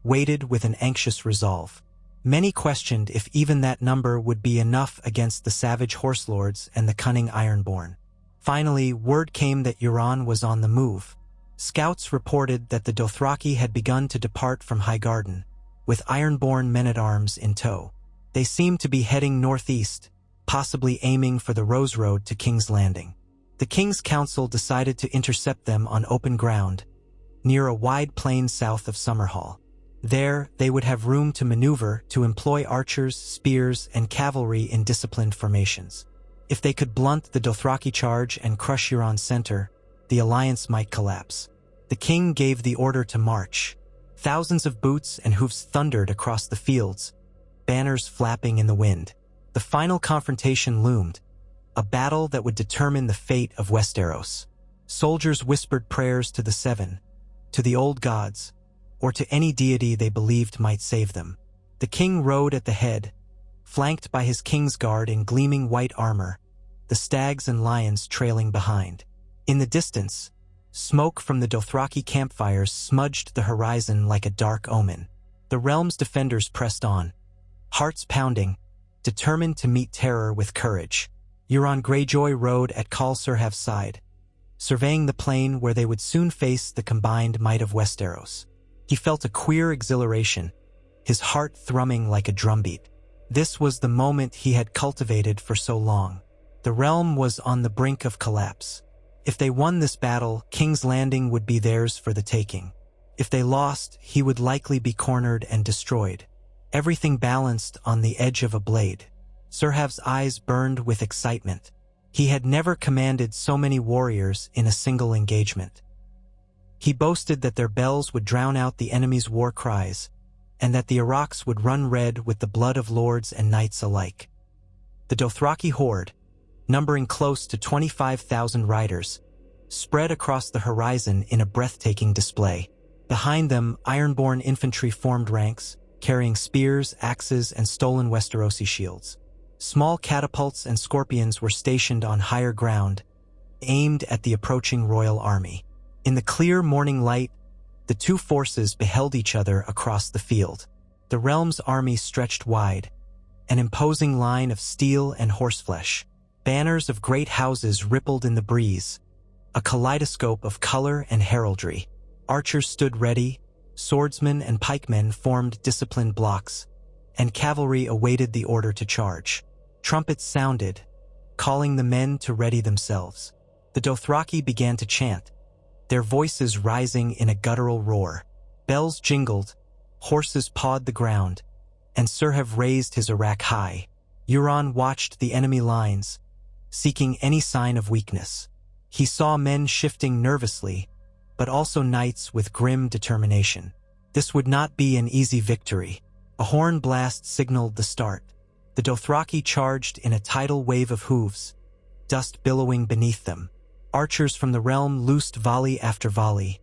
waited with an anxious resolve. Many questioned if even that number would be enough against the savage horse lords and the cunning Ironborn. Finally, word came that Euron was on the move. Scouts reported that the Dothraki had begun to depart from Highgarden, with Ironborn men-at-arms in tow. They seemed to be heading northeast, possibly aiming for the Rose Road to King's Landing. The King's Council decided to intercept them on open ground, near a wide plain south of Summerhall. There, they would have room to maneuver, to employ archers, spears, and cavalry in disciplined formations. If they could blunt the Dothraki charge and crush Euron's center, the alliance might collapse. The king gave the order to march. Thousands of boots and hoofs thundered across the fields, banners flapping in the wind. The final confrontation loomed, a battle that would determine the fate of Westeros. Soldiers whispered prayers to the Seven, to the old gods, or to any deity they believed might save them. The king rode at the head, flanked by his king's guard in gleaming white armor, the stags and lions trailing behind. In the distance, smoke from the Dothraki campfires smudged the horizon like a dark omen. The realm's defenders pressed on, hearts pounding, determined to meet terror with courage. Euron Greyjoy rode at Khal Serhav's side, surveying the plain where they would soon face the combined might of Westeros. He felt a queer exhilaration, his heart thrumming like a drumbeat. This was the moment he had cultivated for so long. The realm was on the brink of collapse. If they won this battle, King's Landing would be theirs for the taking. If they lost, he would likely be cornered and destroyed. Everything balanced on the edge of a blade. Serhav's eyes burned with excitement. He had never commanded so many warriors in a single engagement. He boasted that their bells would drown out the enemy's war cries, and that the Arrocks would run red with the blood of lords and knights alike. The Dothraki horde, numbering close to 25,000 riders, spread across the horizon in a breathtaking display. Behind them, Ironborn infantry formed ranks, carrying spears, axes, and stolen Westerosi shields. Small catapults and scorpions were stationed on higher ground, aimed at the approaching royal army. In the clear morning light, the two forces beheld each other across the field. The realm's army stretched wide, an imposing line of steel and horseflesh. Banners of great houses rippled in the breeze, a kaleidoscope of color and heraldry. Archers stood ready, swordsmen and pikemen formed disciplined blocks, and cavalry awaited the order to charge. Trumpets sounded, calling the men to ready themselves. The Dothraki began to chant, their voices rising in a guttural roar. Bells jingled, horses pawed the ground, and Serhav raised his arak high. Euron watched the enemy lines, seeking any sign of weakness. He saw men shifting nervously, but also knights with grim determination. This would not be an easy victory. A horn blast signaled the start. The Dothraki charged in a tidal wave of hooves, dust billowing beneath them. Archers from the realm loosed volley after volley,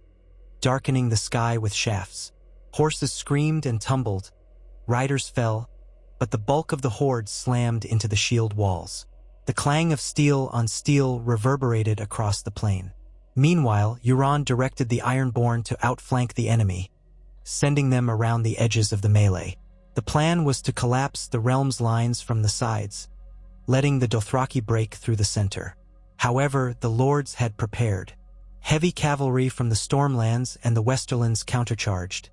darkening the sky with shafts. Horses screamed and tumbled, riders fell, but the bulk of the horde slammed into the shield walls. The clang of steel on steel reverberated across the plain. Meanwhile, Euron directed the Ironborn to outflank the enemy, sending them around the edges of the melee. The plan was to collapse the realm's lines from the sides, letting the Dothraki break through the center. However, the lords had prepared. Heavy cavalry from the Stormlands and the Westerlands countercharged,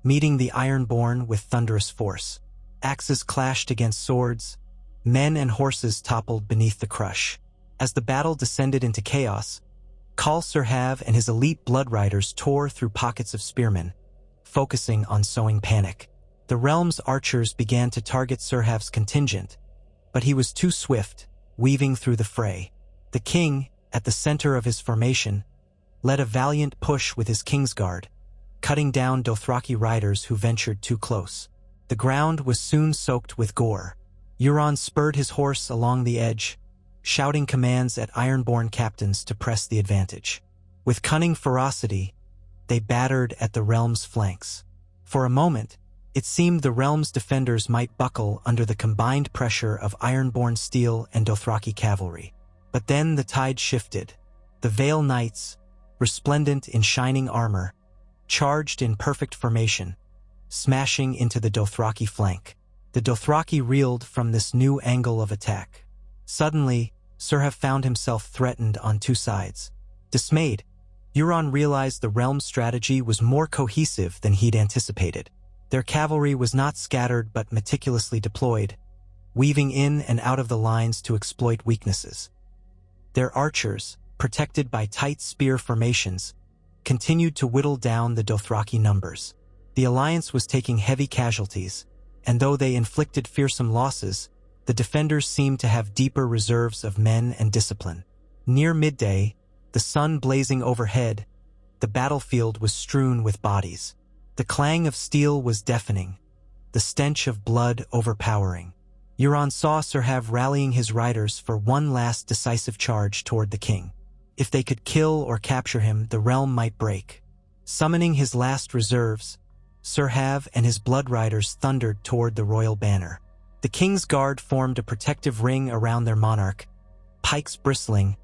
meeting the Ironborn with thunderous force. Axes clashed against swords, men and horses toppled beneath the crush. As the battle descended into chaos, Khal Sirhav and his elite blood riders tore through pockets of spearmen, focusing on sowing panic. The realm's archers began to target Sirhav's contingent, but he was too swift, weaving through the fray. The king, at the center of his formation, led a valiant push with his Kingsguard, cutting down Dothraki riders who ventured too close. The ground was soon soaked with gore. Euron spurred his horse along the edge, shouting commands at Ironborn captains to press the advantage. With cunning ferocity, they battered at the realm's flanks. For a moment, it seemed the realm's defenders might buckle under the combined pressure of Ironborn steel and Dothraki cavalry. But then the tide shifted. The Vale Knights, resplendent in shining armor, charged in perfect formation, smashing into the Dothraki flank. The Dothraki reeled from this new angle of attack. Suddenly, Sirhav found himself threatened on two sides. Dismayed, Euron realized the realm's strategy was more cohesive than he'd anticipated. Their cavalry was not scattered but meticulously deployed, weaving in and out of the lines to exploit weaknesses. Their archers, protected by tight spear formations, continued to whittle down the Dothraki numbers. The alliance was taking heavy casualties, and though they inflicted fearsome losses, the defenders seemed to have deeper reserves of men and discipline. Near midday, the sun blazing overhead, the battlefield was strewn with bodies. The clang of steel was deafening, the stench of blood overpowering. Euron saw Sirhav rallying his riders for one last decisive charge toward the king. If they could kill or capture him, the realm might break. Summoning his last reserves, Sirhav and his blood riders thundered toward the royal banner. The king's guard formed a protective ring around their monarch, pikes bristling,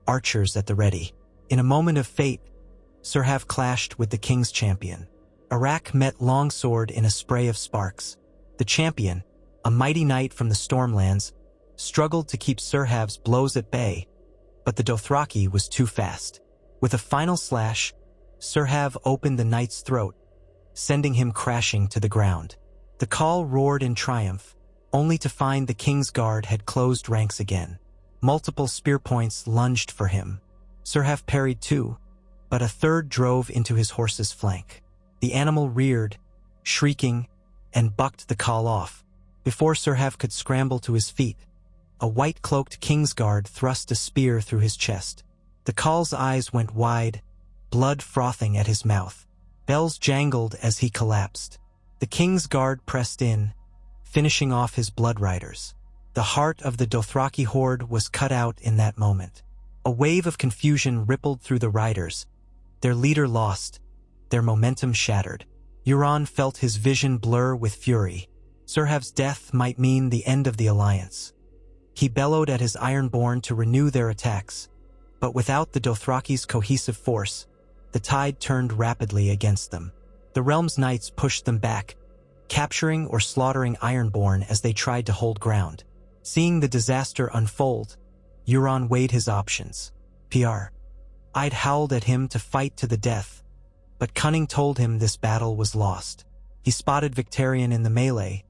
archers at the ready. In a moment of fate, Sirhav clashed with the king's champion. Arak met Longsword in a spray of sparks. The champion, a mighty knight from the Stormlands, struggled to keep Sirhav's blows at bay, but the Dothraki was too fast. With a final slash, Sirhav opened the knight's throat, sending him crashing to the ground. The Khal roared in triumph, only to find the king's guard had closed ranks again. Multiple spear points lunged for him. Sirhav parried too, but a third drove into his horse's flank. The animal reared, shrieking, and bucked the Khal off. Before Sirhav could scramble to his feet, a white-cloaked Kingsguard thrust a spear through his chest. The Khal's eyes went wide, blood frothing at his mouth. Bells jangled as he collapsed. The Kingsguard pressed in, finishing off his blood riders. The heart of the Dothraki horde was cut out in that moment. A wave of confusion rippled through the riders. Their leader lost, their momentum shattered. Euron felt his vision blur with fury. Sirhav's death might mean the end of the alliance. He bellowed at his Ironborn to renew their attacks, but without the Dothraki's cohesive force, the tide turned rapidly against them. The realm's knights pushed them back, capturing or slaughtering Ironborn as they tried to hold ground. Seeing the disaster unfold, Euron weighed his options. I'd howled at him to fight to the death, but cunning told him this battle was lost. He spotted Victarion in the melee,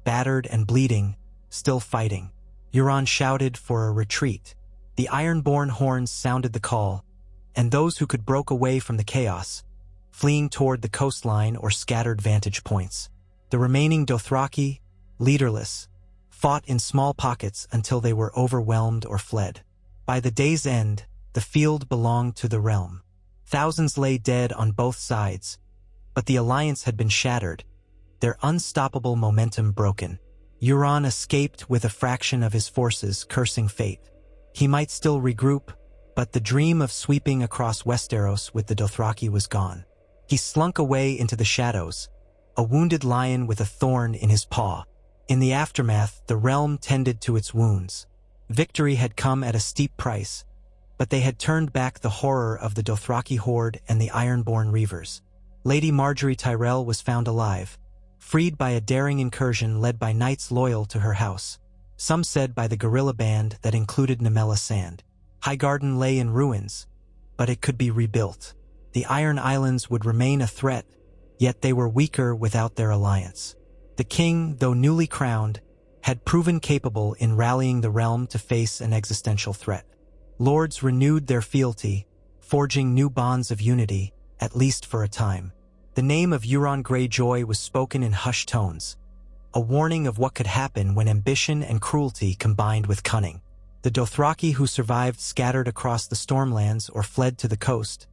battered and bleeding, still fighting. Euron shouted for a retreat. The Ironborn horns sounded the call, and those who could broke away from the chaos, fleeing toward the coastline or scattered vantage points. The remaining Dothraki, leaderless, fought in small pockets until they were overwhelmed or fled. By the day's end, the field belonged to the realm. Thousands lay dead on both sides, but the alliance had been shattered, their unstoppable momentum broken. Euron escaped with a fraction of his forces, cursing fate. He might still regroup, but the dream of sweeping across Westeros with the Dothraki was gone. He slunk away into the shadows, a wounded lion with a thorn in his paw. In the aftermath, the realm tended to its wounds. Victory had come at a steep price, but they had turned back the horror of the Dothraki horde and the Ironborn Reavers. Lady Marjorie Tyrell was found alive, freed by a daring incursion led by knights loyal to her house. Some said by the guerrilla band that included Namella Sand. Highgarden lay in ruins, but it could be rebuilt. The Iron Islands would remain a threat, yet they were weaker without their alliance. The king, though newly crowned, had proven capable in rallying the realm to face an existential threat. Lords renewed their fealty, forging new bonds of unity, at least for a time. The name of Euron Greyjoy was spoken in hushed tones, a warning of what could happen when ambition and cruelty combined with cunning. The Dothraki who survived scattered across the Stormlands or fled to the coast,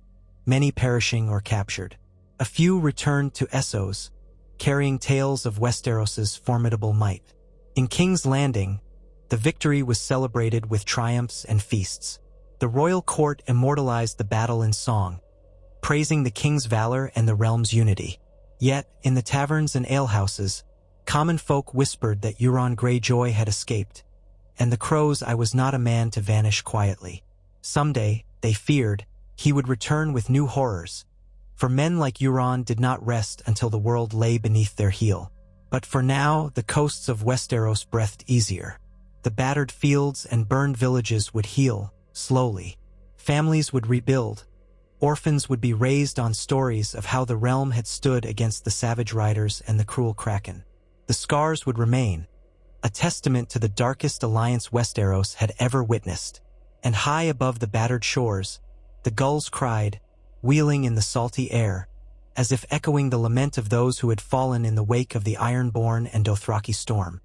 many perishing or captured. A few returned to Essos, carrying tales of Westeros's formidable might. In King's Landing, the victory was celebrated with triumphs and feasts. The royal court immortalized the battle in song, praising the king's valor and the realm's unity. Yet, in the taverns and alehouses, common folk whispered that Euron Greyjoy had escaped, and the crows I was not a man to vanish quietly. Someday, they feared, he would return with new horrors, for men like Euron did not rest until the world lay beneath their heel. But for now, the coasts of Westeros breathed easier. The battered fields and burned villages would heal, slowly. Families would rebuild. Orphans would be raised on stories of how the realm had stood against the savage riders and the cruel kraken. The scars would remain, a testament to the darkest alliance Westeros had ever witnessed. And high above the battered shores, the gulls cried, wheeling in the salty air, as if echoing the lament of those who had fallen in the wake of the Ironborn and Dothraki storm.